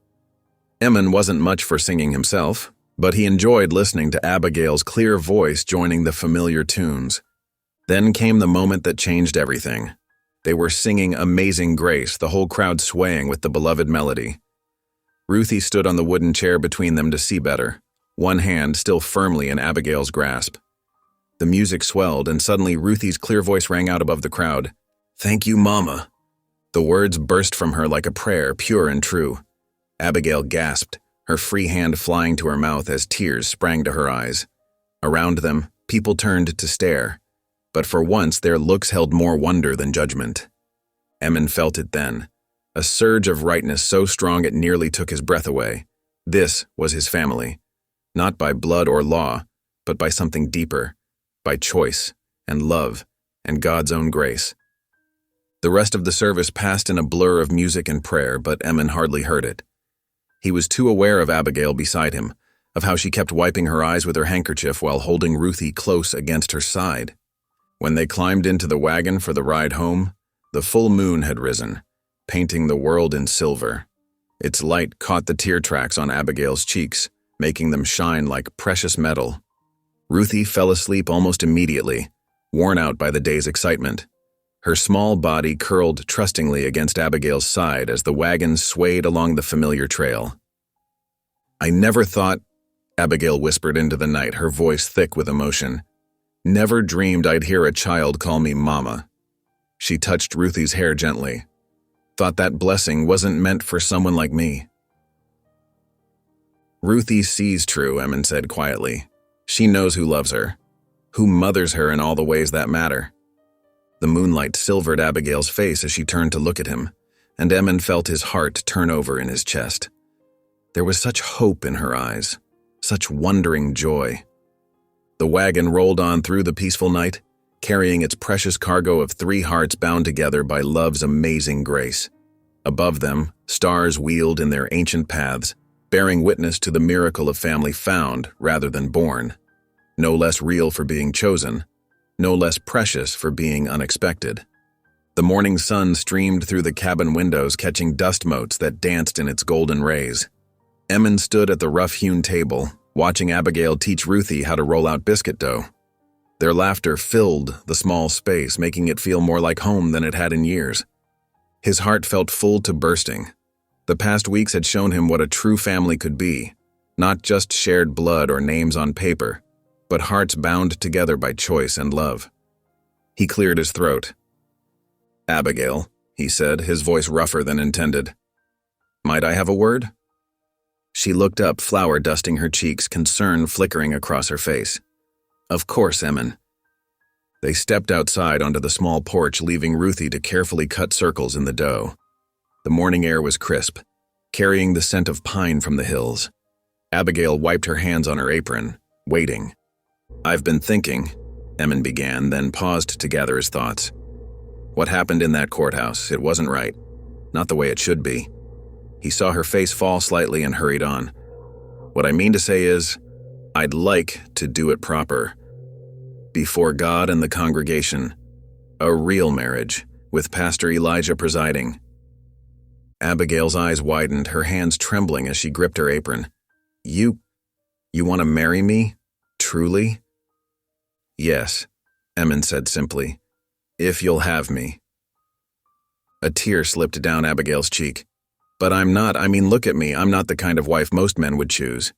Emmon wasn't much for singing himself, but he enjoyed listening to Abigail's clear voice joining the familiar tunes. Then came the moment that changed everything. They were singing Amazing Grace, the whole crowd swaying with the beloved melody. Ruthie stood on the wooden chair between them to see better, one hand still firmly in Abigail's grasp. The music swelled, and suddenly Ruthie's clear voice rang out above the crowd. "Thank you, Mama." The words burst from her like a prayer, pure and true. Abigail gasped, her free hand flying to her mouth as tears sprang to her eyes. Around them, people turned to stare, but for once their looks held more wonder than judgment. Emin felt it then, a surge of rightness so strong it nearly took his breath away. This was his family, not by blood or law, but by something deeper, by choice and love and God's own grace. The rest of the service passed in a blur of music and prayer, but Emin hardly heard it. He was too aware of Abigail beside him, of how she kept wiping her eyes with her handkerchief while holding Ruthie close against her side. When they climbed into the wagon for the ride home, the full moon had risen, painting the world in silver. Its light caught the tear tracks on Abigail's cheeks, making them shine like precious metal. Ruthie fell asleep almost immediately, worn out by the day's excitement. Her small body curled trustingly against Abigail's side as the wagon swayed along the familiar trail. "I never thought," Abigail whispered into the night, her voice thick with emotion. "Never dreamed I'd hear a child call me Mama." She touched Ruthie's hair gently. "Thought that blessing wasn't meant for someone like me." "Ruthie sees true," Emin said quietly. "She knows who loves her, who mothers her in all the ways that matter." The moonlight silvered Abigail's face as she turned to look at him, and Emin felt his heart turn over in his chest. There was such hope in her eyes, such wondering joy. The wagon rolled on through the peaceful night, carrying its precious cargo of 3 hearts bound together by love's amazing grace. Above them, stars wheeled in their ancient paths, bearing witness to the miracle of family found rather than born. No less real for being chosen, no less precious for being unexpected. The morning sun streamed through the cabin windows, catching dust motes that danced in its golden rays. Emin stood at the rough-hewn table, watching Abigail teach Ruthie how to roll out biscuit dough. Their laughter filled the small space, making it feel more like home than it had in years. His heart felt full to bursting. The past weeks had shown him what a true family could be, not just shared blood or names on paper, but hearts bound together by choice and love. He cleared his throat. "Abigail," he said, his voice rougher than intended. "Might I have a word?" She looked up, flour dusting her cheeks, concern flickering across her face. "Of course, Emin." They stepped outside onto the small porch, leaving Ruthie to carefully cut circles in the dough. The morning air was crisp, carrying the scent of pine from the hills. Abigail wiped her hands on her apron, waiting. "I've been thinking," Emin began, then paused to gather his thoughts. "What happened in that courthouse? It wasn't right. Not the way it should be." He saw her face fall slightly and hurried on. "What I mean to say is, I'd like to do it proper. Before God and the congregation. A real marriage, with Pastor Elijah presiding." Abigail's eyes widened, her hands trembling as she gripped her apron. You want to marry me? Truly?" "Yes," Emin said simply. "If you'll have me." A tear slipped down Abigail's cheek. "But I'm not, look at me, I'm not the kind of wife most men would choose."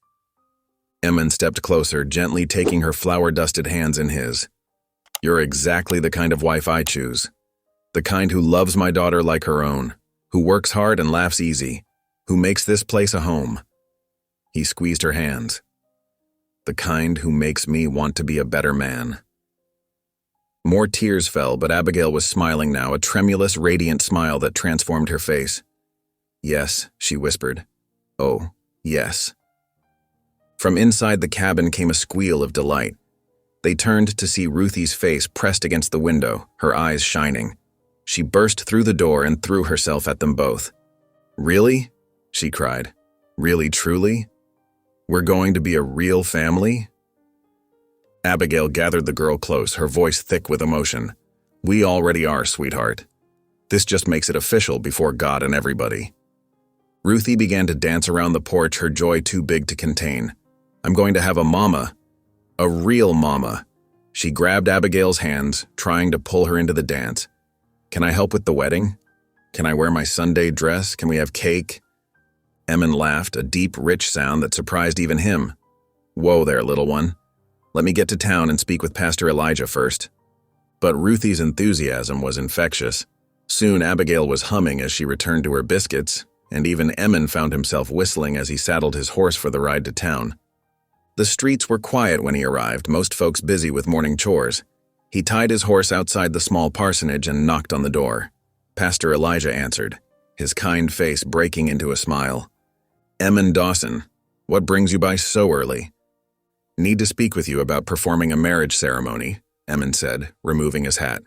Emin stepped closer, gently taking her flour-dusted hands in his. "You're exactly the kind of wife I choose. The kind who loves my daughter like her own, who works hard and laughs easy, who makes this place a home." He squeezed her hands. "The kind who makes me want to be a better man." More tears fell, but Abigail was smiling now, a tremulous, radiant smile that transformed her face. "Yes," she whispered. "Oh, yes." From inside the cabin came a squeal of delight. They turned to see Ruthie's face pressed against the window, her eyes shining. She burst through the door and threw herself at them both. "Really?" she cried. "Really, truly? We're going to be a real family?" Abigail gathered the girl close, her voice thick with emotion. "We already are, sweetheart. This just makes it official before God and everybody." Ruthie began to dance around the porch, her joy too big to contain. "I'm going to have a mama. A real mama." She grabbed Abigail's hands, trying to pull her into the dance. "Can I help with the wedding? Can I wear my Sunday dress? Can we have cake?" Emin laughed, a deep, rich sound that surprised even him. "Whoa there, little one. Let me get to town and speak with Pastor Elijah first." But Ruthie's enthusiasm was infectious. Soon Abigail was humming as she returned to her biscuits, and even Emin found himself whistling as he saddled his horse for the ride to town. The streets were quiet when he arrived, most folks busy with morning chores. He tied his horse outside the small parsonage and knocked on the door. Pastor Elijah answered, his kind face breaking into a smile. "Emin Dawson, what brings you by so early?" "Need to speak with you about performing a marriage ceremony," Emin said, removing his hat.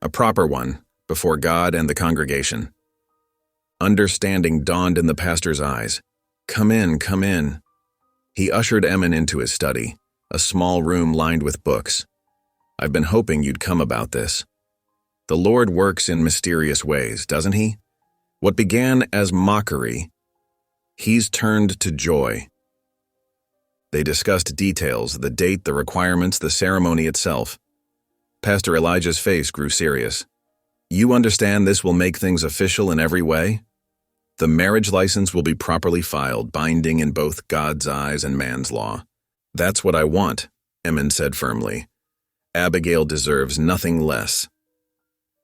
"A proper one, before God and the congregation." Understanding dawned in the pastor's eyes. Come in, come in." He ushered Emin into his study, a small room lined with books. "I've been hoping you'd come about this. The Lord works in mysterious ways, doesn't he? What began as mockery, he's turned to joy." They discussed details, the date, the requirements, the ceremony itself. Pastor Elijah's face grew serious. "You understand this will make things official in every way? The marriage license will be properly filed, binding in both God's eyes and man's law." "That's what I want," Emin said firmly. "Abigail deserves nothing less."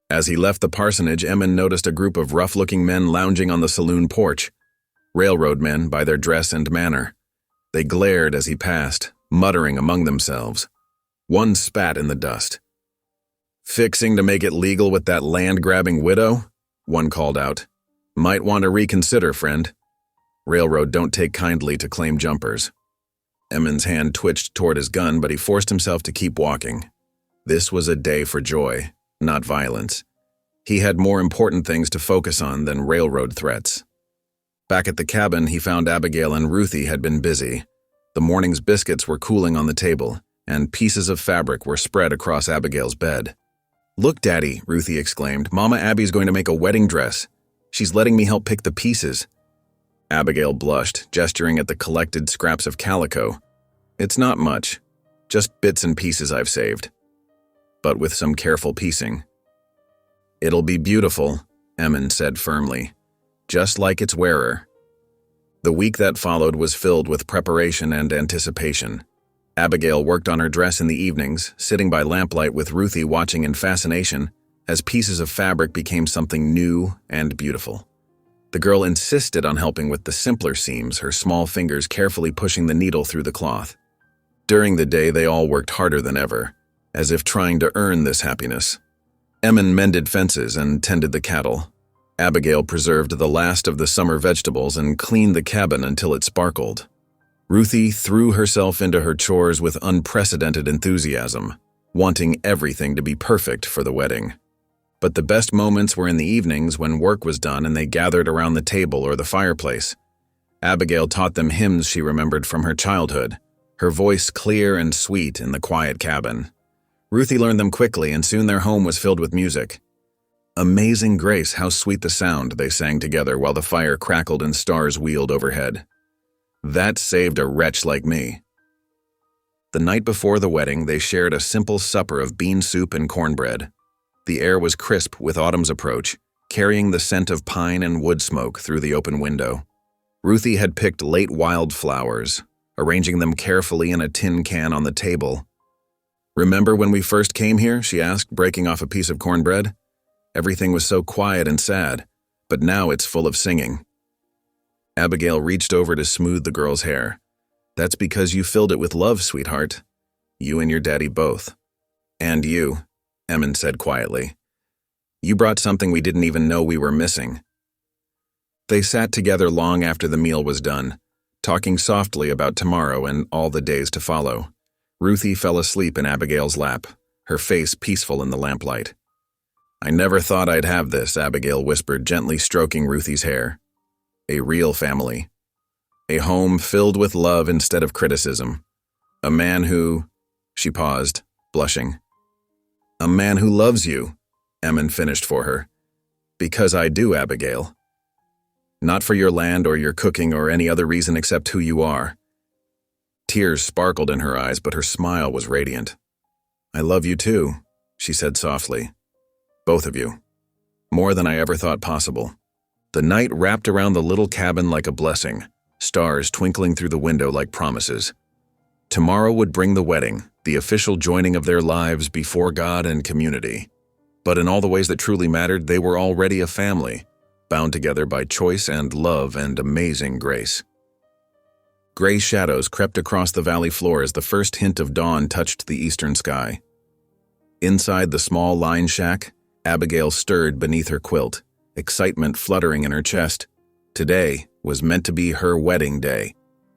As he left the parsonage, Emin noticed a group of rough-looking men lounging on the saloon porch. Railroad men by their dress and manner. They glared as he passed, muttering among themselves. One spat in the dust. "Fixing to make it legal with that land-grabbing widow?" one called out. "Might want to reconsider, friend. Railroad don't take kindly to claim jumpers." Emin's hand twitched toward his gun, but he forced himself to keep walking. This was a day for joy, not violence. He had more important things to focus on than railroad threats. Back at the cabin, he found Abigail and Ruthie had been busy. The morning's biscuits were cooling on the table, and pieces of fabric were spread across Abigail's bed. "Look, Daddy," Ruthie exclaimed, "Mama Abby's going to make a wedding dress. She's letting me help pick the pieces." Abigail blushed, gesturing at the collected scraps of calico. "It's not much, just bits and pieces I've saved. But with some careful piecing." "It'll be beautiful," Emin said firmly, "just like its wearer." The week that followed was filled with preparation and anticipation. Abigail worked on her dress in the evenings, sitting by lamplight with Ruthie watching in fascination as pieces of fabric became something new and beautiful. The girl insisted on helping with the simpler seams, her small fingers carefully pushing the needle through the cloth. During the day, they all worked harder than ever, as if trying to earn this happiness. Emin mended fences and tended the cattle. Abigail preserved the last of the summer vegetables and cleaned the cabin until it sparkled. Ruthie threw herself into her chores with unprecedented enthusiasm, wanting everything to be perfect for the wedding. But the best moments were in the evenings when work was done and they gathered around the table or the fireplace. Abigail taught them hymns she remembered from her childhood, her voice clear and sweet in the quiet cabin. Ruthie learned them quickly, and soon their home was filled with music. "Amazing Grace, how sweet the sound," they sang together while the fire crackled and stars wheeled overhead. "That saved a wretch like me." The night before the wedding, they shared a simple supper of bean soup and cornbread. The air was crisp with autumn's approach, carrying the scent of pine and wood smoke through the open window. Ruthie had picked late wildflowers, arranging them carefully in a tin can on the table. "Remember when we first came here?" she asked, breaking off a piece of cornbread. "Everything was so quiet and sad, but now it's full of singing." Abigail reached over to smooth the girl's hair. "That's because you filled it with love, sweetheart. You and your daddy both." "And you," Emin said quietly. "You brought something we didn't even know we were missing." They sat together long after the meal was done, talking softly about tomorrow and all the days to follow. Ruthie fell asleep in Abigail's lap, her face peaceful in the lamplight. "I never thought I'd have this," Abigail whispered, gently stroking Ruthie's hair. "A real family. A home filled with love instead of criticism. A man who—" She paused, blushing. "A man who loves you," Emin finished for her. "Because I do, Abigail. Not for your land or your cooking or any other reason except who you are." Tears sparkled in her eyes, but her smile was radiant. "I love you too," she said softly. "Both of you. More than I ever thought possible." The night wrapped around the little cabin like a blessing, stars twinkling through the window like promises. Tomorrow would bring the wedding, the official joining of their lives before God and community. But in all the ways that truly mattered, they were already a family, bound together by choice and love and amazing grace. Gray shadows crept across the valley floor as the first hint of dawn touched the eastern sky. Inside the small line shack, Abigail stirred beneath her quilt, excitement fluttering in her chest. Today was meant to be her wedding day.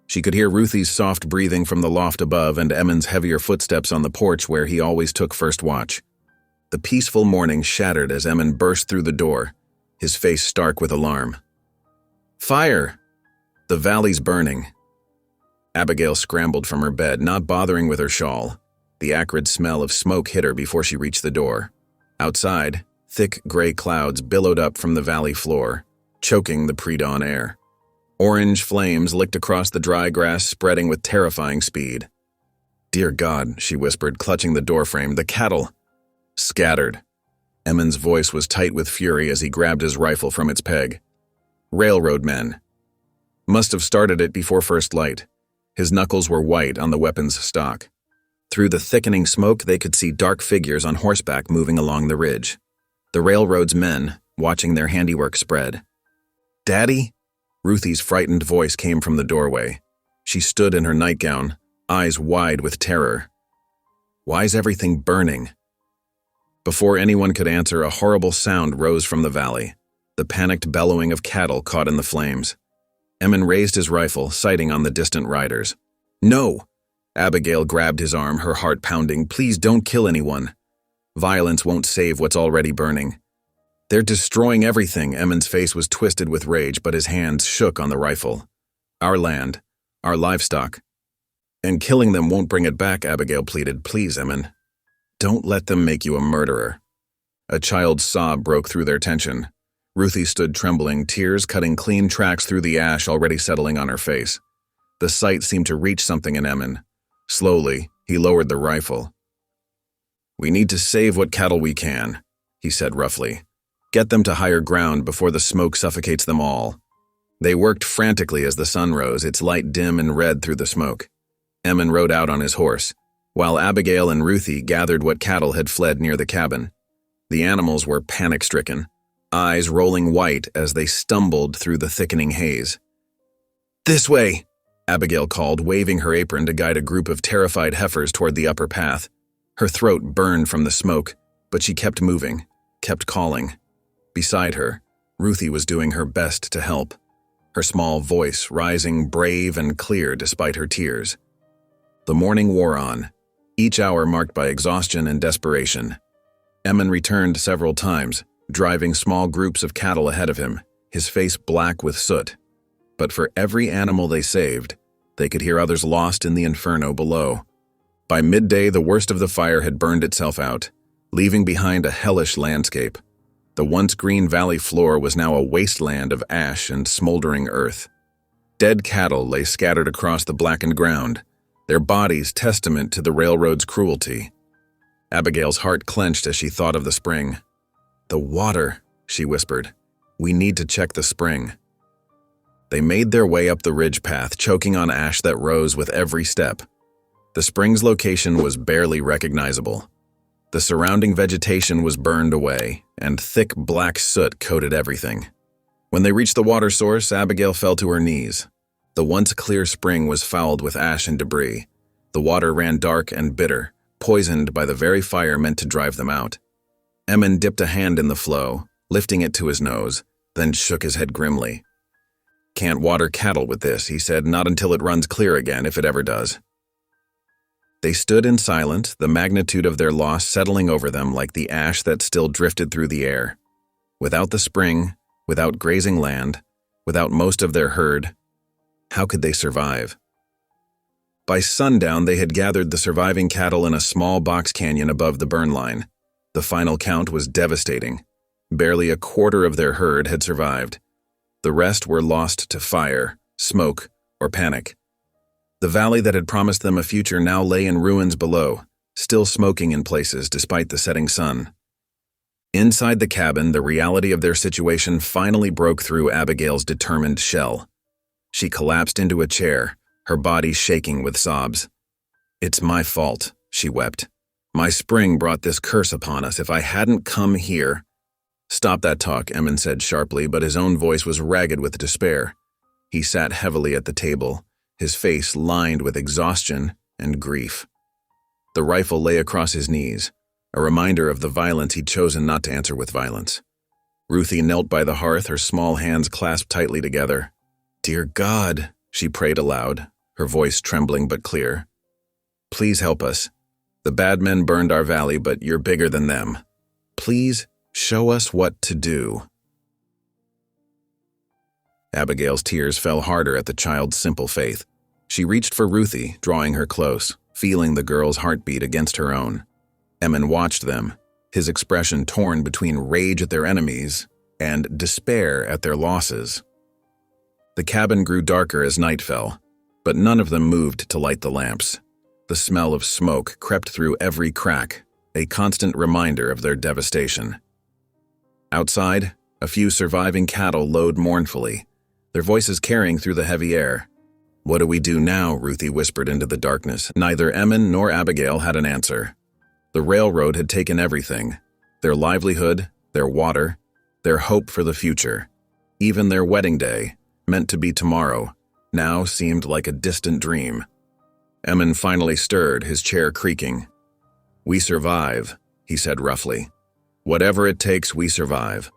She could hear Ruthie's soft breathing from the loft above and Emin's heavier footsteps on the porch where he always took first watch. The peaceful morning shattered as Emin burst through the door, his face stark with alarm. "Fire! The valley's burning." Abigail scrambled from her bed, not bothering with her shawl. The acrid smell of smoke hit her before she reached the door. Outside, thick gray clouds billowed up from the valley floor, choking the pre-dawn air. Orange flames licked across the dry grass, spreading with terrifying speed. "Dear God," she whispered, clutching the doorframe, "the cattle!" Scattered. Emin's voice was tight with fury as he grabbed his rifle from its peg. Railroad men. Must have started it before first light. His knuckles were white on the weapon's stock. Through the thickening smoke, they could see dark figures on horseback moving along the ridge. The railroad's men, watching their handiwork spread. "Daddy?" Ruthie's frightened voice came from the doorway. She stood in her nightgown, eyes wide with terror. "Why's everything burning?" Before anyone could answer, a horrible sound rose from the valley, the panicked bellowing of cattle caught in the flames. Emin raised his rifle, sighting on the distant riders. "No!" Abigail grabbed his arm, her heart pounding. "Please don't kill anyone. Violence won't save what's already burning." "They're destroying everything." Emin's face was twisted with rage, but his hands shook on the rifle. "Our land, our livestock. And killing them won't bring it back," Abigail pleaded. "Please, Emin. Don't let them make you a murderer." A child's sob broke through their tension. Ruthie stood trembling, tears cutting clean tracks through the ash already settling on her face. The sight seemed to reach something in Emin. Slowly, he lowered the rifle. "We need to save what cattle we can," he said roughly. "Get them to higher ground before the smoke suffocates them all." They worked frantically as the sun rose, its light dim and red through the smoke. Emin rode out on his horse, while Abigail and Ruthie gathered what cattle had fled near the cabin. The animals were panic-stricken, eyes rolling white as they stumbled through the thickening haze. "This way!" Abigail called, waving her apron to guide a group of terrified heifers toward the upper path. Her throat burned from the smoke, but she kept moving, kept calling. Beside her, Ruthie was doing her best to help, her small voice rising brave and clear despite her tears. The morning wore on, each hour marked by exhaustion and desperation. Emin returned several times, driving small groups of cattle ahead of him, his face black with soot. But for every animal they saved, they could hear others lost in the inferno below. By midday, the worst of the fire had burned itself out, leaving behind a hellish landscape. The once green valley floor was now a wasteland of ash and smoldering earth. Dead cattle lay scattered across the blackened ground, their bodies testament to the railroad's cruelty. Abigail's heart clenched as she thought of the spring. "The water," she whispered. "We need to check the spring." They made their way up the ridge path, choking on ash that rose with every step. The spring's location was barely recognizable. The surrounding vegetation was burned away, and thick black soot coated everything. When they reached the water source, Abigail fell to her knees. The once clear spring was fouled with ash and debris. The water ran dark and bitter, poisoned by the very fire meant to drive them out. Emin dipped a hand in the flow, lifting it to his nose, then shook his head grimly. "Can't water cattle with this," he said, "not until it runs clear again, if it ever does." They stood in silence, the magnitude of their loss settling over them like the ash that still drifted through the air. Without the spring, without grazing land, without most of their herd, how could they survive? By sundown, they had gathered the surviving cattle in a small box canyon above the burn line. The final count was devastating. Barely a quarter of their herd had survived. The rest were lost to fire, smoke, or panic. The valley that had promised them a future now lay in ruins below, still smoking in places despite the setting sun. Inside the cabin, the reality of their situation finally broke through Abigail's determined shell. She collapsed into a chair, her body shaking with sobs. "It's my fault," she wept. "My spring brought this curse upon us. If I hadn't come here—" "Stop that talk," Emmon said sharply, but his own voice was ragged with despair. He sat heavily at the table, his face lined with exhaustion and grief. The rifle lay across his knees, a reminder of the violence he'd chosen not to answer with violence. Ruthie knelt by the hearth, her small hands clasped tightly together. "Dear God," she prayed aloud, her voice trembling but clear. "Please help us. The bad men burned our valley, but you're bigger than them. Please show us what to do." Abigail's tears fell harder at the child's simple faith. She reached for Ruthie, drawing her close, feeling the girl's heartbeat against her own. Emmon watched them, his expression torn between rage at their enemies and despair at their losses. The cabin grew darker as night fell, but none of them moved to light the lamps. The smell of smoke crept through every crack, a constant reminder of their devastation. Outside, a few surviving cattle lowed mournfully, their voices carrying through the heavy air. "What do we do now?" Ruthie whispered into the darkness. Neither Emmon nor Abigail had an answer. The railroad had taken everything, their livelihood, their water, their hope for the future. Even their wedding day, meant to be tomorrow, now seemed like a distant dream. Emmon finally stirred, his chair creaking. "We survive," he said roughly. "Whatever it takes, we survive."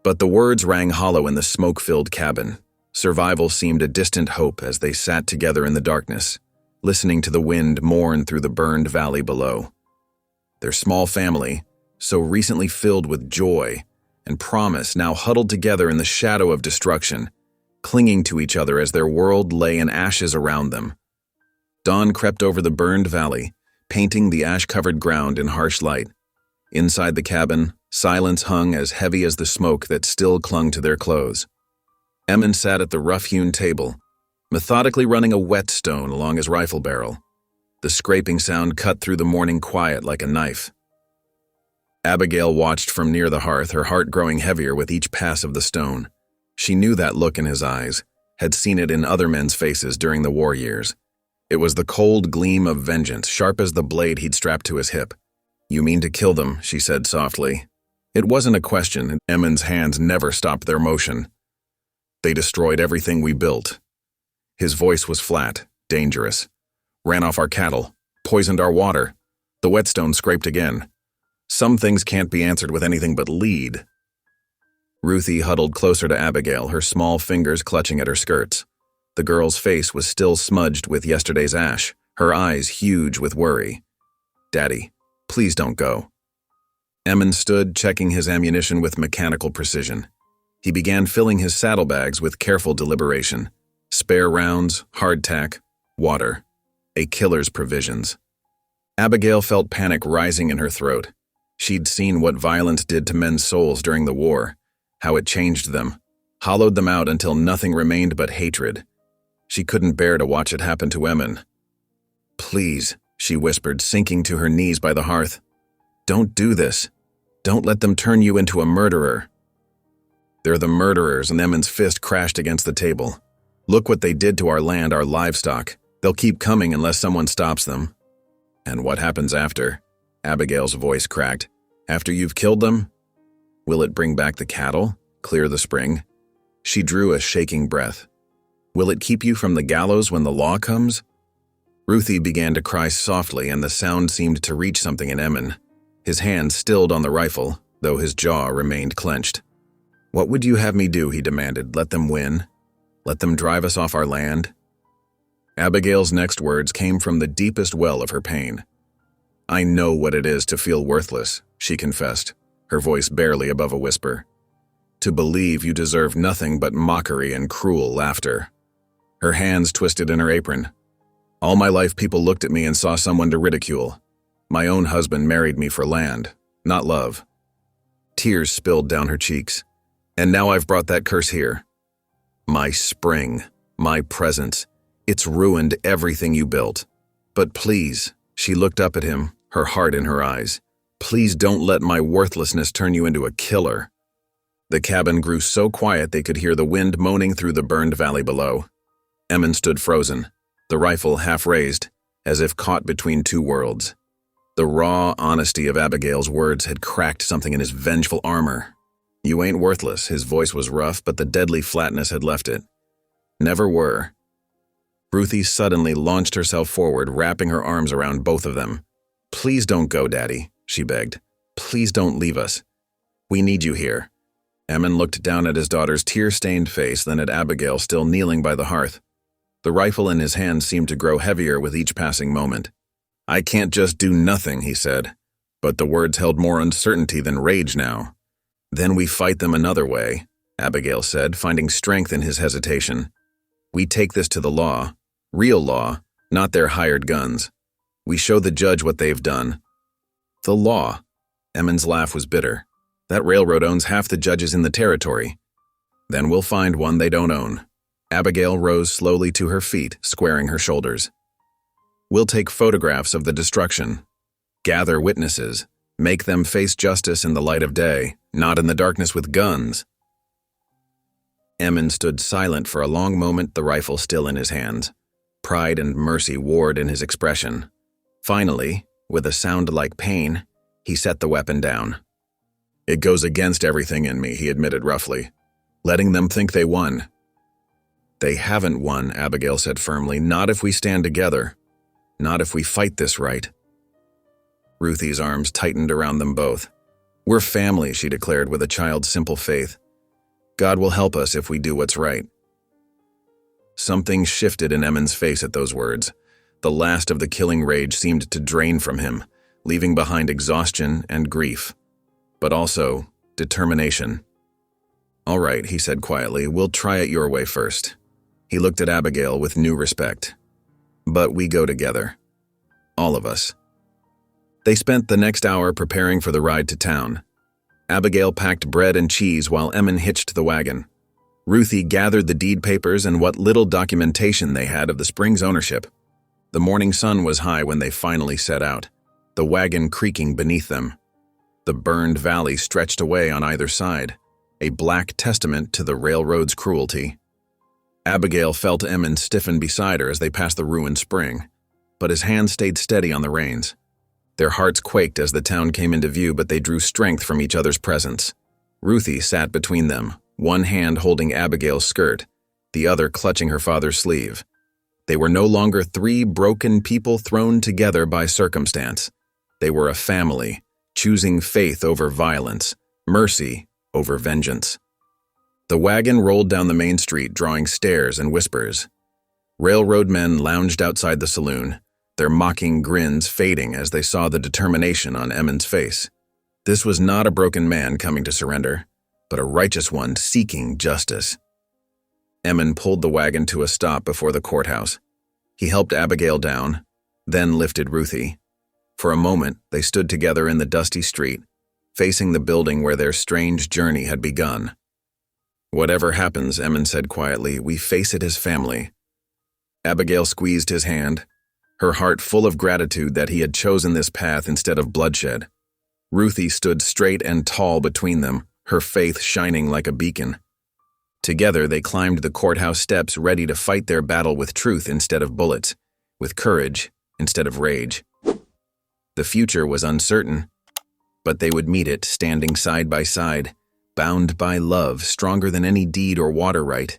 But the words rang hollow in the smoke-filled cabin. Survival seemed a distant hope as they sat together in the darkness, listening to the wind mourn through the burned valley below. Their small family, so recently filled with joy and promise, now huddled together in the shadow of destruction, clinging to each other as their world lay in ashes around them. Dawn crept over the burned valley, painting the ash-covered ground in harsh light. Inside the cabin, silence hung as heavy as the smoke that still clung to their clothes. Emmon sat at the rough-hewn table, methodically running a whetstone along his rifle barrel. The scraping sound cut through the morning quiet like a knife. Abigail watched from near the hearth, her heart growing heavier with each pass of the stone. She knew that look in his eyes, had seen it in other men's faces during the war years. It was the cold gleam of vengeance, sharp as the blade he'd strapped to his hip. "You mean to kill them," she said softly. It wasn't a question. Emmon's hands never stopped their motion. "They destroyed everything we built." His voice was flat, dangerous. "Ran off our cattle, poisoned our water." The whetstone scraped again. "Some things can't be answered with anything but lead." Ruthie huddled closer to Abigail, her small fingers clutching at her skirts. The girl's face was still smudged with yesterday's ash, her eyes huge with worry. "Daddy, please don't go." Emmon stood, checking his ammunition with mechanical precision. He began filling his saddlebags with careful deliberation. Spare rounds, hardtack, water. A killer's provisions. Abigail felt panic rising in her throat. She'd seen what violence did to men's souls during the war, how it changed them, hollowed them out until nothing remained but hatred. She couldn't bear to watch it happen to Emmon. "Please," she whispered, sinking to her knees by the hearth. "Don't do this. Don't let them turn you into a murderer." "They're the murderers," and Emmon's fist crashed against the table. "Look what they did to our land, our livestock. They'll keep coming unless someone stops them." "And what happens after?" Abigail's voice cracked. "After you've killed them? Will it bring back the cattle? Clear the spring?" She drew a shaking breath. "Will it keep you from the gallows when the law comes?" Ruthie began to cry softly, and the sound seemed to reach something in Emmon. His hand stilled on the rifle, though his jaw remained clenched. "What would you have me do?" he demanded. "Let them win? Let them drive us off our land?" Abigail's next words came from the deepest well of her pain. "I know what it is to feel worthless," she confessed, her voice barely above a whisper. "To believe you deserve nothing but mockery and cruel laughter." Her hands twisted in her apron. "All my life people looked at me and saw someone to ridicule. My own husband married me for land, not love." Tears spilled down her cheeks. "And now I've brought that curse here. My spring, my presence, it's ruined everything you built. But please," she looked up at him, her heart in her eyes, "please don't let my worthlessness turn you into a killer." The cabin grew so quiet they could hear the wind moaning through the burned valley below. Emmon stood frozen, the rifle half raised, as if caught between two worlds. The raw honesty of Abigail's words had cracked something in his vengeful armor. "You ain't worthless." His voice was rough, but the deadly flatness had left it. "Never were." Ruthie suddenly launched herself forward, wrapping her arms around both of them. "Please don't go, Daddy," she begged. "Please don't leave us. We need you here." Emmon looked down at his daughter's tear-stained face, then at Abigail still kneeling by the hearth. The rifle in his hand seemed to grow heavier with each passing moment. "I can't just do nothing," he said, but the words held more uncertainty than rage now. "Then we fight them another way," Abigail said, finding strength in his hesitation. "We take this to the law. Real law, not their hired guns. We show the judge what they've done." "The law?" Emmon's laugh was bitter. "That railroad owns half the judges in the territory." "Then we'll find one they don't own." Abigail rose slowly to her feet, squaring her shoulders. "We'll take photographs of the destruction. Gather witnesses. Make them face justice in the light of day, not in the darkness with guns." Emmon stood silent for a long moment, the rifle still in his hands. Pride and mercy warred in his expression. Finally, with a sound like pain, he set the weapon down. "It goes against everything in me," he admitted roughly. "Letting them think they won." "They haven't won," Abigail said firmly. "Not if we stand together. Not if we fight this right." Ruthie's arms tightened around them both. "We're family," she declared with a child's simple faith. "God will help us if we do what's right." Something shifted in Emmon's face at those words. The last of the killing rage seemed to drain from him, leaving behind exhaustion and grief, but also determination. "All right," he said quietly, "we'll try it your way first." He looked at Abigail with new respect. "But we go together. All of us." They spent the next hour preparing for the ride to town. Abigail packed bread and cheese while Emmon hitched the wagon. Ruthie gathered the deed papers and what little documentation they had of the spring's ownership. The morning sun was high when they finally set out, the wagon creaking beneath them. The burned valley stretched away on either side, a black testament to the railroad's cruelty. Abigail felt Emmon stiffen beside her as they passed the ruined spring, but his hand stayed steady on the reins. Their hearts quaked as the town came into view, but they drew strength from each other's presence. Ruthie sat between them, one hand holding Abigail's skirt, the other clutching her father's sleeve. They were no longer three broken people thrown together by circumstance. They were a family, choosing faith over violence, mercy over vengeance. The wagon rolled down the main street, drawing stares and whispers. Railroad men lounged outside the saloon, their mocking grins fading as they saw the determination on Emmon's face. This was not a broken man coming to surrender, but a righteous one seeking justice. Emmon pulled the wagon to a stop before the courthouse. He helped Abigail down, then lifted Ruthie. For a moment, they stood together in the dusty street, facing the building where their strange journey had begun. "Whatever happens," Emmon said quietly, "we face it as family." Abigail squeezed his hand, her heart full of gratitude that he had chosen this path instead of bloodshed. Ruthie stood straight and tall between them, her faith shining like a beacon. Together they climbed the courthouse steps, ready to fight their battle with truth instead of bullets, with courage instead of rage. The future was uncertain, but they would meet it standing side by side, bound by love stronger than any deed or water right.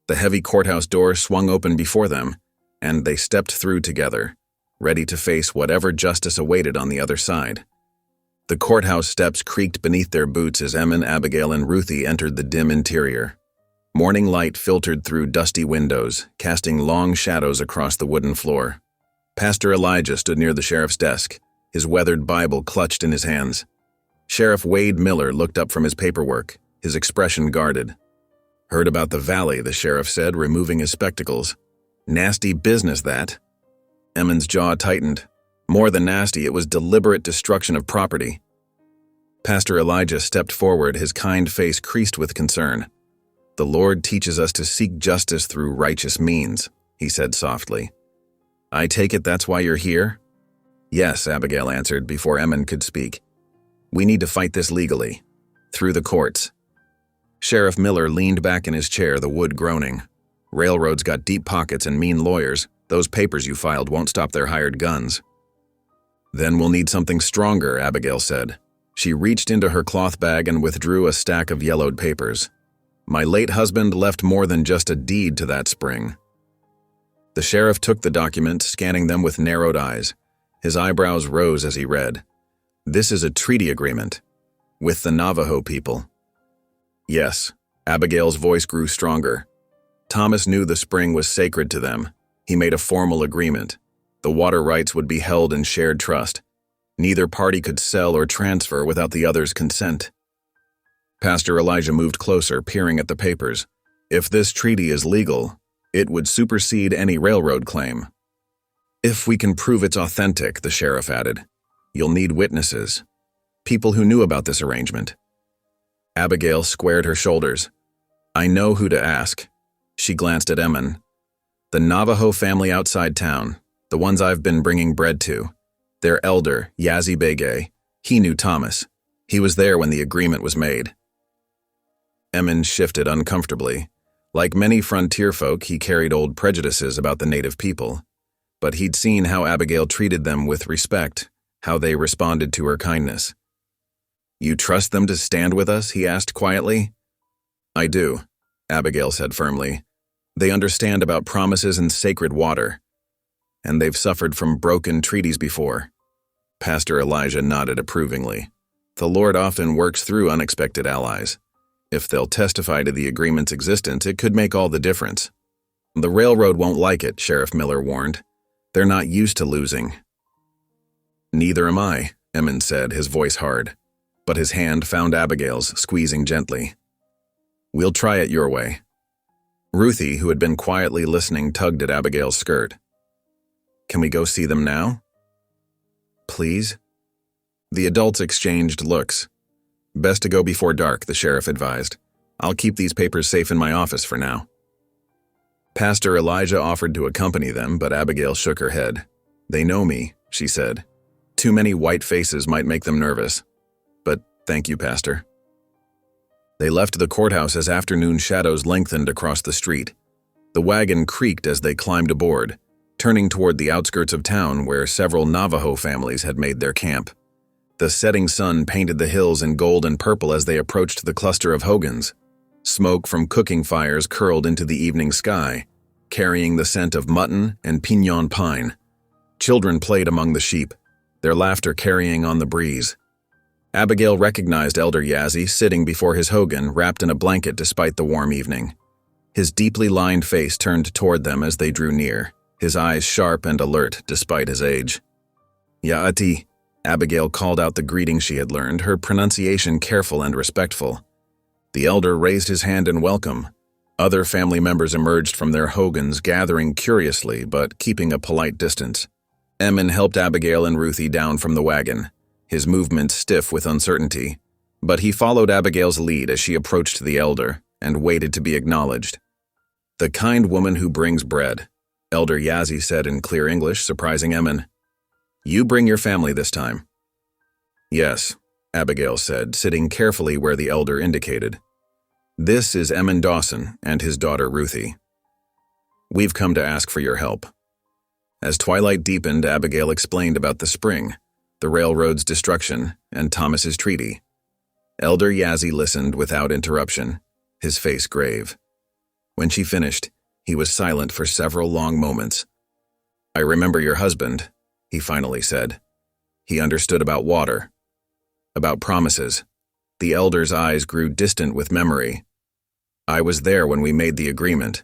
The heavy courthouse door swung open before them, and they stepped through together, ready to face whatever justice awaited on the other side. The courthouse steps creaked beneath their boots as Emmon, Abigail, and Ruthie entered the dim interior. Morning light filtered through dusty windows, casting long shadows across the wooden floor. Pastor Elijah stood near the sheriff's desk, his weathered Bible clutched in his hands. Sheriff Wade Miller looked up from his paperwork, his expression guarded. "Heard about the valley," the sheriff said, removing his spectacles. "Nasty business, that." Emmon's jaw tightened. More than nasty, it was deliberate destruction of property. Pastor Elijah stepped forward, his kind face creased with concern. "The Lord teaches us to seek justice through righteous means," he said softly. "I take it that's why you're here?" "Yes," Abigail answered before Emmon could speak. "We need to fight this legally, through the courts." Sheriff Miller leaned back in his chair, the wood groaning. "Railroads got deep pockets and mean lawyers. Those papers you filed won't stop their hired guns." Then we'll need something stronger, Abigail said. She reached into her cloth bag and withdrew a stack of yellowed papers. My late husband left more than just a deed to that spring. The sheriff took the document, scanning them with narrowed eyes. His eyebrows rose as he read. This is a treaty agreement. With the Navajo people. Yes, Abigail's voice grew stronger. Thomas knew the spring was sacred to them. He made a formal agreement. The water rights would be held in shared trust. Neither party could sell or transfer without the other's consent. Pastor Elijah moved closer, peering at the papers. If this treaty is legal, it would supersede any railroad claim. If we can prove it's authentic, the sheriff added, you'll need witnesses. People who knew about this arrangement. Abigail squared her shoulders. I know who to ask. She glanced at Emmon. The Navajo family outside town, the ones I've been bringing bread to. Their elder, Yazi Bege, he knew Thomas. He was there when the agreement was made. Emmon shifted uncomfortably. Like many frontier folk, he carried old prejudices about the native people. But he'd seen how Abigail treated them with respect, how they responded to her kindness. You trust them to stand with us? He asked quietly. I do, Abigail said firmly. They understand about promises and sacred water. And they've suffered from broken treaties before. Pastor Elijah nodded approvingly. The Lord often works through unexpected allies. If they'll testify to the agreement's existence, it could make all the difference. The railroad won't like it, Sheriff Miller warned. They're not used to losing. Neither am I, Emmon said, his voice hard. But his hand found Abigail's, squeezing gently. We'll try it your way. Ruthie, who had been quietly listening, tugged at Abigail's skirt. Can we go see them now? Please? The adults exchanged looks. Best to go before dark, the sheriff advised. I'll keep these papers safe in my office for now. Pastor Elijah offered to accompany them, but Abigail shook her head. They know me, she said. Too many white faces might make them nervous. But thank you, Pastor. They left the courthouse as afternoon shadows lengthened across the street. The wagon creaked as they climbed aboard, turning toward the outskirts of town where several Navajo families had made their camp. The setting sun painted the hills in gold and purple as they approached the cluster of hogans. Smoke from cooking fires curled into the evening sky, carrying the scent of mutton and pinon pine. Children played among the sheep, their laughter carrying on the breeze. Abigail recognized Elder Yazi sitting before his hogan, wrapped in a blanket despite the warm evening. His deeply lined face turned toward them as they drew near, his eyes sharp and alert despite his age. Yaati, Abigail called out the greeting she had learned, her pronunciation careful and respectful. The elder raised his hand in welcome. Other family members emerged from their hogans, gathering curiously but keeping a polite distance. Emmon helped Abigail and Ruthie down from the wagon, his movements stiff with uncertainty, but he followed Abigail's lead as she approached the elder and waited to be acknowledged. The kind woman who brings bread, Elder Yazi said in clear English, surprising Emmon. You bring your family this time. Yes, Abigail said, sitting carefully where the elder indicated. This is Emmon Dawson and his daughter Ruthie. We've come to ask for your help. As twilight deepened, Abigail explained about the spring, the railroad's destruction, and Thomas's treaty. Elder Yazi listened without interruption, his face grave. When she finished, he was silent for several long moments. I remember your husband, he finally said. He understood about water, about promises. The elder's eyes grew distant with memory. I was there when we made the agreement.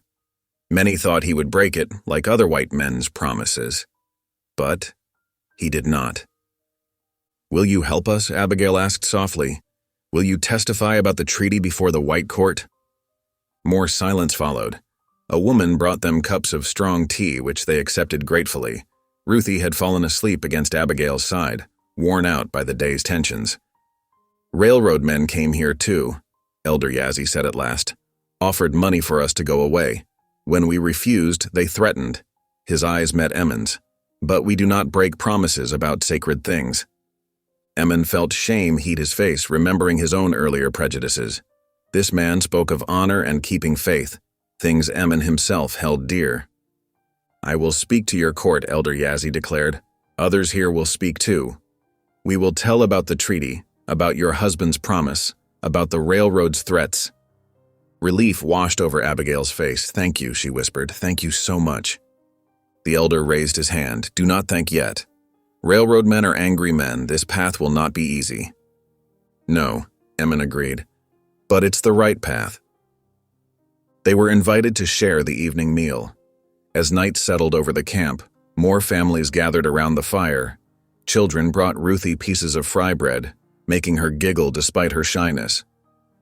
Many thought he would break it, like other white men's promises. But he did not. Will you help us? Abigail asked softly. Will you testify about the treaty before the white court? More silence followed. A woman brought them cups of strong tea, which they accepted gratefully. Ruthie had fallen asleep against Abigail's side, worn out by the day's tensions. Railroad men came here too, Elder Yazi said at last. Offered money for us to go away. When we refused, they threatened. His eyes met Emmon's. But we do not break promises about sacred things. Emmon felt shame heat his face, remembering his own earlier prejudices. This man spoke of honor and keeping faith, things Emmon himself held dear. I will speak to your court, Elder Yazi declared. Others here will speak too. We will tell about the treaty, about your husband's promise, about the railroad's threats." Relief washed over Abigail's face. "Thank you," she whispered. "Thank you so much." The elder raised his hand. "Do not thank yet. Railroad men are angry men. This path will not be easy." "No," Emmon agreed, "but it's the right path." They were invited to share the evening meal. As night settled over the camp, more families gathered around the fire. Children brought Ruthie pieces of fry bread, making her giggle despite her shyness.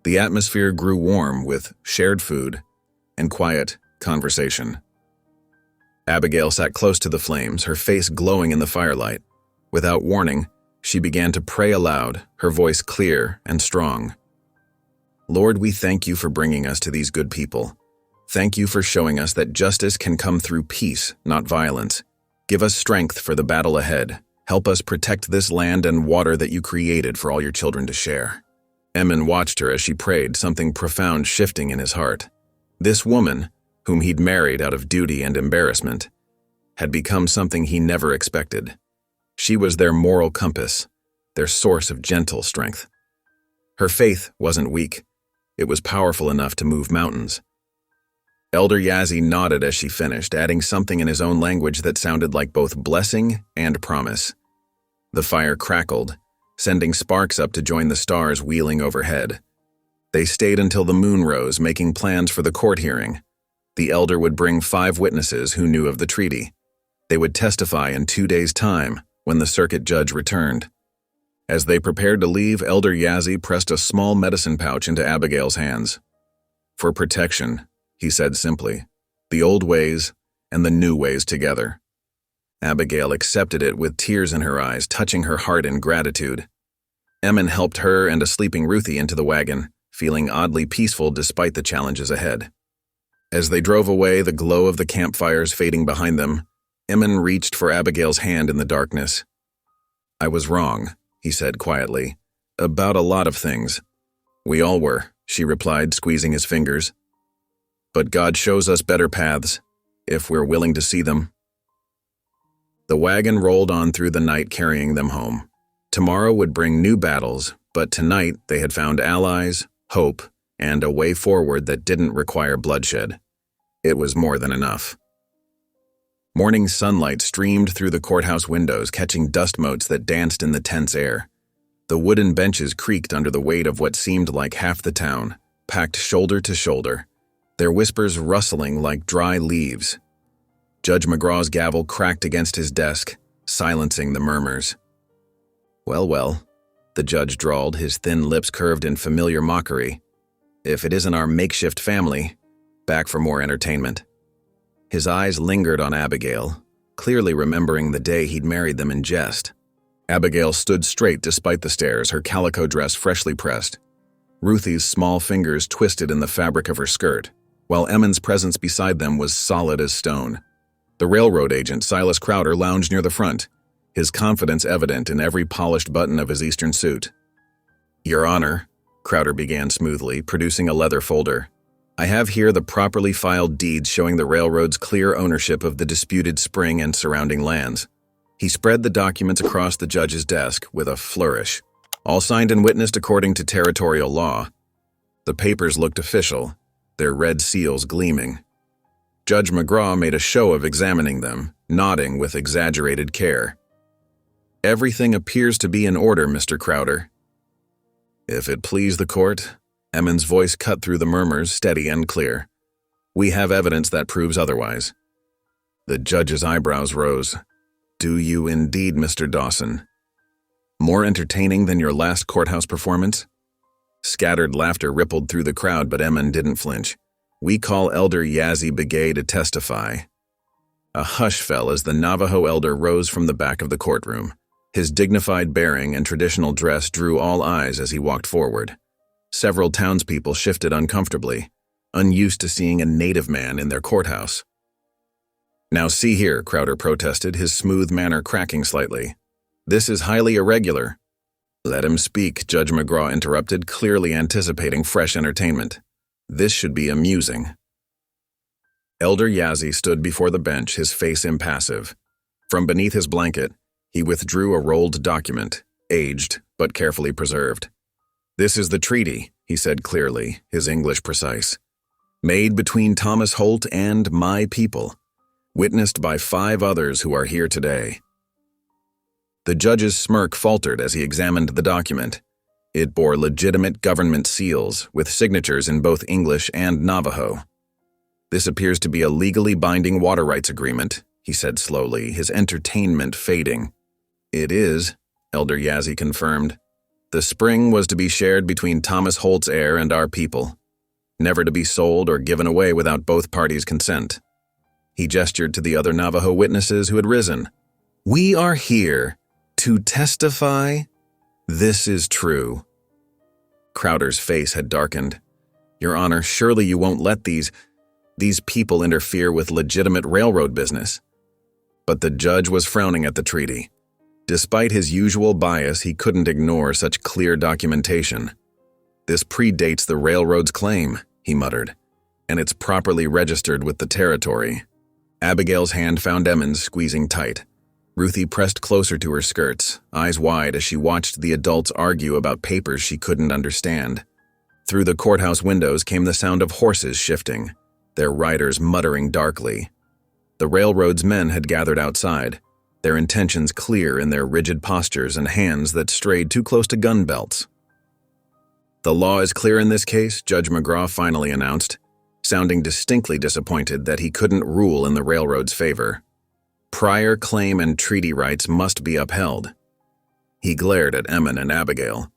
The atmosphere grew warm with shared food and quiet conversation. Abigail sat close to the flames, her face glowing in the firelight. Without warning, she began to pray aloud, her voice clear and strong. "Lord, we thank you for bringing us to these good people. Thank you for showing us that justice can come through peace, not violence. Give us strength for the battle ahead. Help us protect this land and water that you created for all your children to share." Emmon watched her as she prayed, something profound shifting in his heart. This woman, whom he'd married out of duty and embarrassment, had become something he never expected. She was their moral compass, their source of gentle strength. Her faith wasn't weak. It was powerful enough to move mountains. Elder Yazzie nodded as she finished, adding something in his own language that sounded like both blessing and promise. The fire crackled, sending sparks up to join the stars wheeling overhead. They stayed until the moon rose, making plans for the court hearing. The elder would bring 5 witnesses who knew of the treaty. They would testify in 2 days' time when the circuit judge returned. As they prepared to leave, Elder Yazzie pressed a small medicine pouch into Abigail's hands. "For protection," he said simply, "the old ways and the new ways together." Abigail accepted it with tears in her eyes, touching her heart in gratitude. Emmon helped her and a sleeping Ruthie into the wagon, feeling oddly peaceful despite the challenges ahead. As they drove away, the glow of the campfires fading behind them, Emmon reached for Abigail's hand in the darkness. "I was wrong," he said quietly, "about a lot of things." "We all were," she replied, squeezing his fingers. "But God shows us better paths, if we're willing to see them." The wagon rolled on through the night, carrying them home. Tomorrow would bring new battles, but tonight they had found allies, hope, and a way forward that didn't require bloodshed. It was more than enough. Morning sunlight streamed through the courthouse windows, catching dust motes that danced in the tense air. The wooden benches creaked under the weight of what seemed like half the town, packed shoulder to shoulder, their whispers rustling like dry leaves. Judge McGraw's gavel cracked against his desk, silencing the murmurs. "Well, well," the judge drawled, his thin lips curved in familiar mockery. "If it isn't our makeshift family, back for more entertainment." His eyes lingered on Abigail, clearly remembering the day he'd married them in jest. Abigail stood straight despite the stares, her calico dress freshly pressed. Ruthie's small fingers twisted in the fabric of her skirt, while Emmon's presence beside them was solid as stone. The railroad agent, Silas Crowder, lounged near the front, his confidence evident in every polished button of his Eastern suit. "Your Honor," Crowder began smoothly, producing a leather folder, "I have here the properly filed deeds showing the railroad's clear ownership of the disputed spring and surrounding lands." He spread the documents across the judge's desk with a flourish. "All signed and witnessed according to territorial law." The papers looked official, their red seals gleaming. Judge McGraw made a show of examining them, nodding with exaggerated care. "Everything appears to be in order, Mr. Crowder." "If it please the court," Emmon's voice cut through the murmurs, steady and clear, "we have evidence that proves otherwise." The judge's eyebrows rose. "Do you indeed, Mr. Dawson? More entertaining than your last courthouse performance?" Scattered laughter rippled through the crowd, but Emmon didn't flinch. "We call Elder Yazzie Begay to testify." A hush fell as the Navajo elder rose from the back of the courtroom. His dignified bearing and traditional dress drew all eyes as he walked forward. Several townspeople shifted uncomfortably, unused to seeing a native man in their courthouse. "Now see here," Crowder protested, his smooth manner cracking slightly. "This is highly irregular." "Let him speak," Judge McGraw interrupted, clearly anticipating fresh entertainment. "This should be amusing." Elder Yazzie stood before the bench, his face impassive. From beneath his blanket, He withdrew a rolled document, aged but carefully preserved. "This is the treaty," he said clearly, his English precise. "Made between Thomas Holt and my people, witnessed by 5 others who are here today." The judge's smirk faltered as he examined the document. It bore legitimate government seals, with signatures in both English and Navajo. "This appears to be a legally binding water rights agreement," he said slowly, his entertainment fading. "It is," Elder Yazzie confirmed. "The spring was to be shared between Thomas Holt's heir and our people, never to be sold or given away without both parties' consent." He gestured to the other Navajo witnesses who had risen. "We are here to testify this is true." Crowder's face had darkened. "Your Honor, surely you won't let these people interfere with legitimate railroad business." But the judge was frowning at the treaty. Despite his usual bias, he couldn't ignore such clear documentation. "This predates the railroad's claim," he muttered, "and it's properly registered with the territory." Abigail's hand found Emmons squeezing tight. Ruthie pressed closer to her skirts, eyes wide as she watched the adults argue about papers she couldn't understand. Through the courthouse windows came the sound of horses shifting, their riders muttering darkly. The railroad's men had gathered outside, their intentions clear in their rigid postures and hands that strayed too close to gun belts. "The law is clear in this case," Judge McGraw finally announced, sounding distinctly disappointed that he couldn't rule in the railroad's favor. "Prior claim and treaty rights must be upheld." He glared at Emmon and Abigail.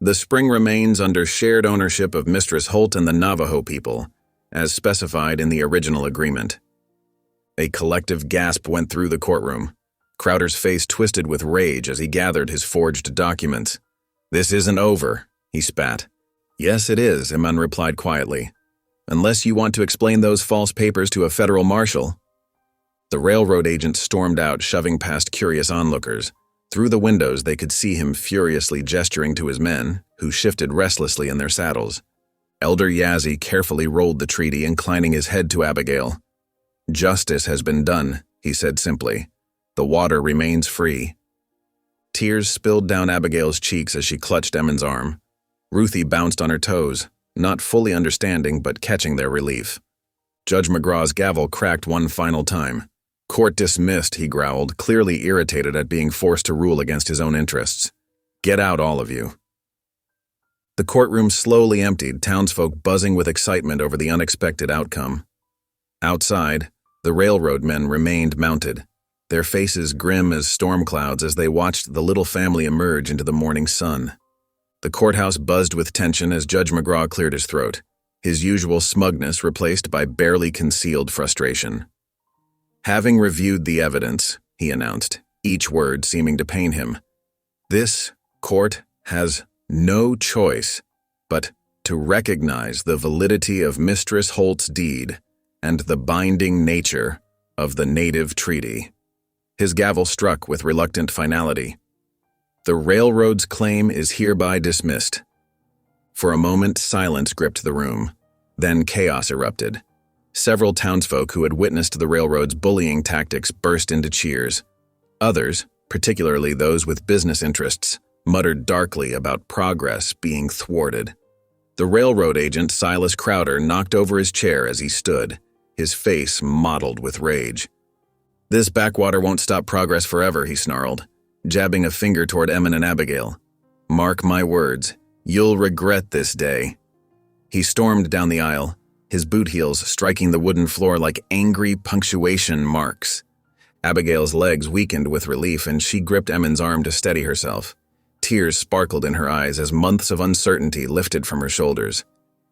"The spring remains under shared ownership of Mistress Holt and the Navajo people, as specified in the original agreement." A collective gasp went through the courtroom. Crowder's face twisted with rage as he gathered his forged documents. "This isn't over," he spat. "Yes, it is," Emmon replied quietly. "Unless you want to explain those false papers to a federal marshal." The railroad agent stormed out, shoving past curious onlookers. Through the windows, they could see him furiously gesturing to his men, who shifted restlessly in their saddles. Elder Yazzie carefully rolled the treaty, inclining his head to Abigail. "Justice has been done," he said simply. "The water remains free." Tears spilled down Abigail's cheeks as she clutched Emmon's arm. Ruthie bounced on her toes, not fully understanding but catching their relief. Judge McGraw's gavel cracked one final time. "Court dismissed," he growled, clearly irritated at being forced to rule against his own interests. "Get out, all of you." The courtroom slowly emptied, townsfolk buzzing with excitement over the unexpected outcome. Outside, the railroad men remained mounted, their faces grim as storm clouds as they watched the little family emerge into the morning sun. The courthouse buzzed with tension as Judge McGraw cleared his throat, his usual smugness replaced by barely concealed frustration. "Having reviewed the evidence," he announced, each word seeming to pain him, "this court has no choice but to recognize the validity of Mistress Holt's deed and the binding nature of the native treaty." His gavel struck with reluctant finality. "The railroad's claim is hereby dismissed." For a moment, silence gripped the room. Then chaos erupted. Several townsfolk who had witnessed the railroad's bullying tactics burst into cheers. Others, particularly those with business interests, muttered darkly about progress being thwarted. The railroad agent, Silas Crowder, knocked over his chair as he stood, his face mottled with rage. "This backwater won't stop progress forever," he snarled, jabbing a finger toward Emmon and Abigail. "Mark my words, you'll regret this day." He stormed down the aisle, his boot heels striking the wooden floor like angry punctuation marks. Abigail's legs weakened with relief, and she gripped Emmon's arm to steady herself. Tears sparkled in her eyes as months of uncertainty lifted from her shoulders.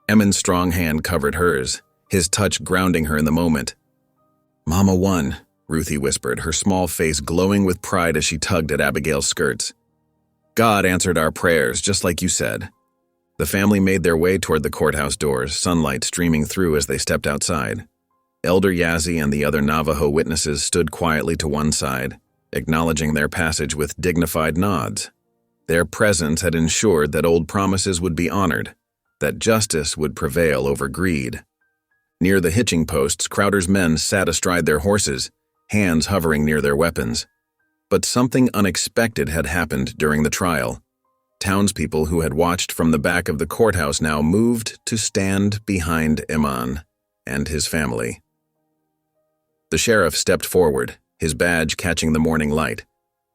Emmon's strong hand covered hers, his touch grounding her in the moment. "Mama won," Ruthie whispered, her small face glowing with pride as she tugged at Abigail's skirts. "God answered our prayers, just like you said." The family made their way toward the courthouse doors, sunlight streaming through as they stepped outside. Elder Yazzie and the other Navajo witnesses stood quietly to one side, acknowledging their passage with dignified nods. Their presence had ensured that old promises would be honored, that justice would prevail over greed. Near the hitching posts, Crowder's men sat astride their horses, hands hovering near their weapons. But something unexpected had happened during the trial. Townspeople who had watched from the back of the courthouse now moved to stand behind Eman and his family. The sheriff stepped forward, his badge catching the morning light.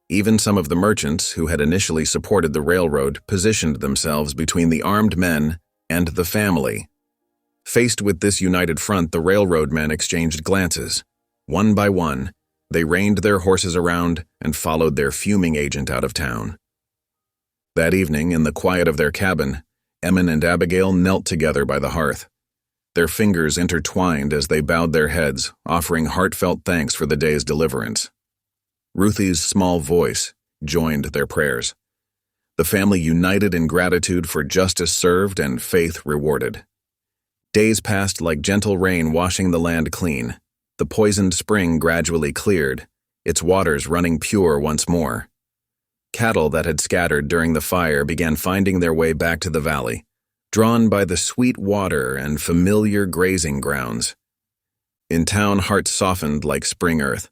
Even some of the merchants who had initially supported the railroad positioned themselves between the armed men and the family. Faced with this united front, the railroad men exchanged glances. One by one, they reined their horses around and followed their fuming agent out of town. That evening, in the quiet of their cabin, Eman and Abigail knelt together by the hearth. Their fingers intertwined as they bowed their heads, offering heartfelt thanks for the day's deliverance. Ruthie's small voice joined their prayers. The family united in gratitude for justice served and faith rewarded. Days passed like gentle rain washing the land clean. The poisoned spring gradually cleared, its waters running pure once more. Cattle that had scattered during the fire began finding their way back to the valley, drawn by the sweet water and familiar grazing grounds. In town, hearts softened like spring earth.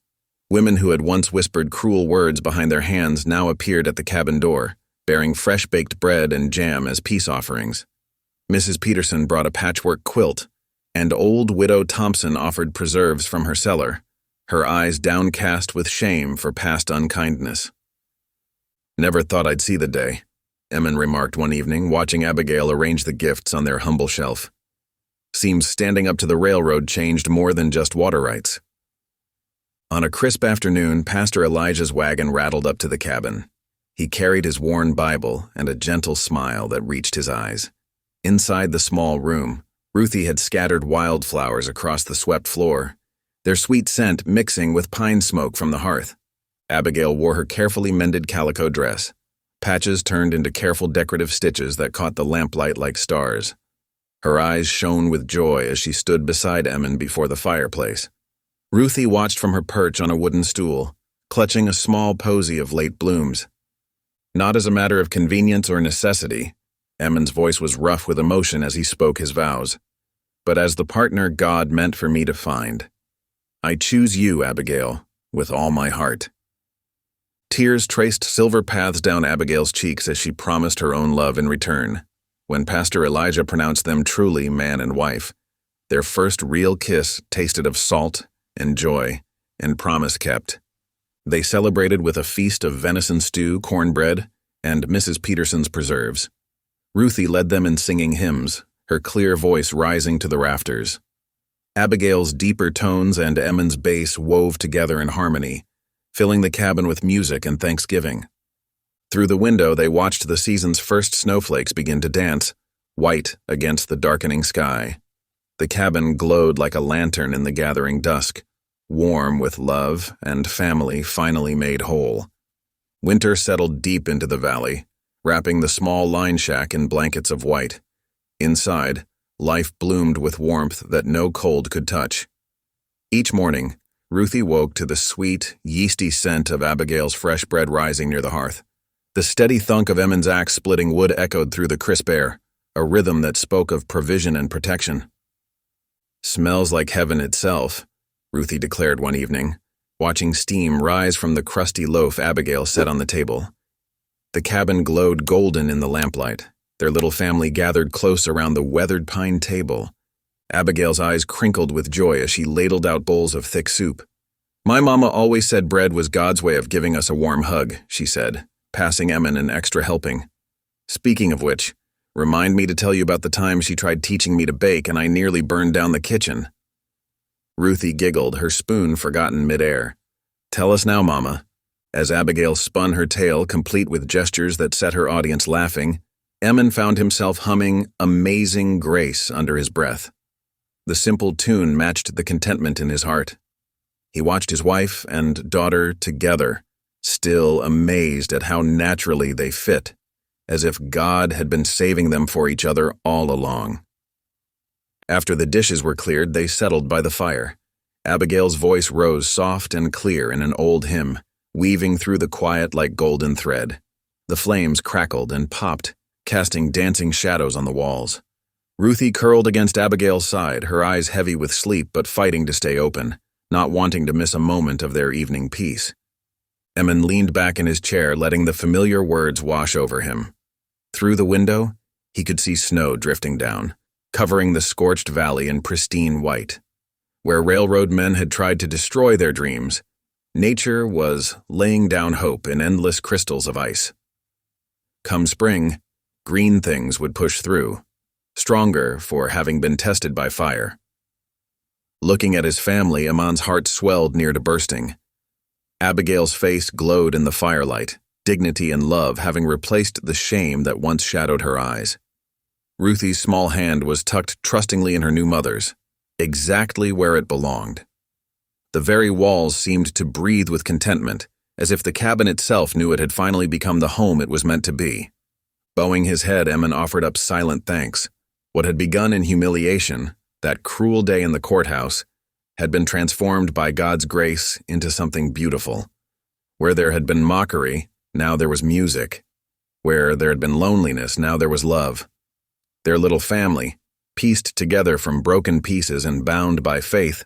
Women who had once whispered cruel words behind their hands now appeared at the cabin door, bearing fresh-baked bread and jam as peace offerings. Mrs. Peterson brought a patchwork quilt, and old Widow Thompson offered preserves from her cellar, her eyes downcast with shame for past unkindness. "Never thought I'd see the day," Eman remarked one evening, watching Abigail arrange the gifts on their humble shelf. "Seems standing up to the railroad changed more than just water rights." On a crisp afternoon, Pastor Elijah's wagon rattled up to the cabin. He carried his worn Bible and a gentle smile that reached his eyes. Inside the small room, Ruthie had scattered wildflowers across the swept floor, their sweet scent mixing with pine smoke from the hearth. Abigail wore her carefully mended calico dress. Patches turned into careful decorative stitches that caught the lamplight like stars. Her eyes shone with joy as she stood beside Eman before the fireplace. Ruthie watched from her perch on a wooden stool, clutching a small posy of late blooms. Not as a matter of convenience or necessity, Eman's voice was rough with emotion as he spoke his vows, but as the partner God meant for me to find. "I choose you, Abigail, with all my heart." Tears traced silver paths down Abigail's cheeks as she promised her own love in return. When Pastor Elijah pronounced them truly man and wife, their first real kiss tasted of salt and joy and promise kept. They celebrated with a feast of venison stew, cornbread, and Mrs. Peterson's preserves. Ruthie led them in singing hymns, her clear voice rising to the rafters. Abigail's deeper tones and Eman's bass wove together in harmony, filling the cabin with music and thanksgiving. Through the window, they watched the season's first snowflakes begin to dance, white against the darkening sky. The cabin glowed like a lantern in the gathering dusk, warm with love and family finally made whole. Winter settled deep into the valley, wrapping the small line shack in blankets of white. Inside, life bloomed with warmth that no cold could touch. Each morning, Ruthie woke to the sweet, yeasty scent of Abigail's fresh bread rising near the hearth. The steady thunk of Eman's axe splitting wood echoed through the crisp air, a rhythm that spoke of provision and protection. "Smells like heaven itself," Ruthie declared one evening, watching steam rise from the crusty loaf Abigail set on the table. The cabin glowed golden in the lamplight. Their little family gathered close around the weathered pine table. Abigail's eyes crinkled with joy as she ladled out bowls of thick soup. "My mama always said bread was God's way of giving us a warm hug," she said, passing Eman an extra helping. "Speaking of which, remind me to tell you about the time she tried teaching me to bake and I nearly burned down the kitchen." Ruthie giggled, her spoon forgotten midair. "Tell us now, Mama." As Abigail spun her tale, complete with gestures that set her audience laughing, Eman found himself humming "Amazing Grace" under his breath. The simple tune matched the contentment in his heart. He watched his wife and daughter together, still amazed at how naturally they fit, as if God had been saving them for each other all along. After the dishes were cleared, they settled by the fire. Abigail's voice rose soft and clear in an old hymn, weaving through the quiet like golden thread. The flames crackled and popped, casting dancing shadows on the walls. Ruthie curled against Abigail's side, her eyes heavy with sleep but fighting to stay open, not wanting to miss a moment of their evening peace. Emin leaned back in his chair, letting the familiar words wash over him. Through the window, he could see snow drifting down, covering the scorched valley in pristine white. Where railroad men had tried to destroy their dreams, nature was laying down hope in endless crystals of ice. Come spring, green things would push through, stronger for having been tested by fire. Looking at his family, Aman's heart swelled near to bursting. Abigail's face glowed in the firelight, dignity and love having replaced the shame that once shadowed her eyes. Ruthie's small hand was tucked trustingly in her new mother's, exactly where it belonged. The very walls seemed to breathe with contentment, as if the cabin itself knew it had finally become the home it was meant to be. Bowing his head, Emin offered up silent thanks. What had begun in humiliation, that cruel day in the courthouse, had been transformed by God's grace into something beautiful. Where there had been mockery, now there was music. Where there had been loneliness, now there was love. Their little family, pieced together from broken pieces and bound by faith,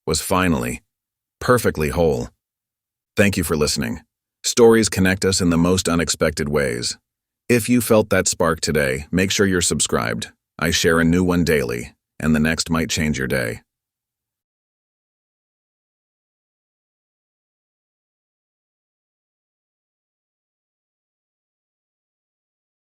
was finally, perfectly whole. Thank you for listening. Stories connect us in the most unexpected ways. If you felt that spark today, make sure you're subscribed. I share a new one daily, and the next might change your day.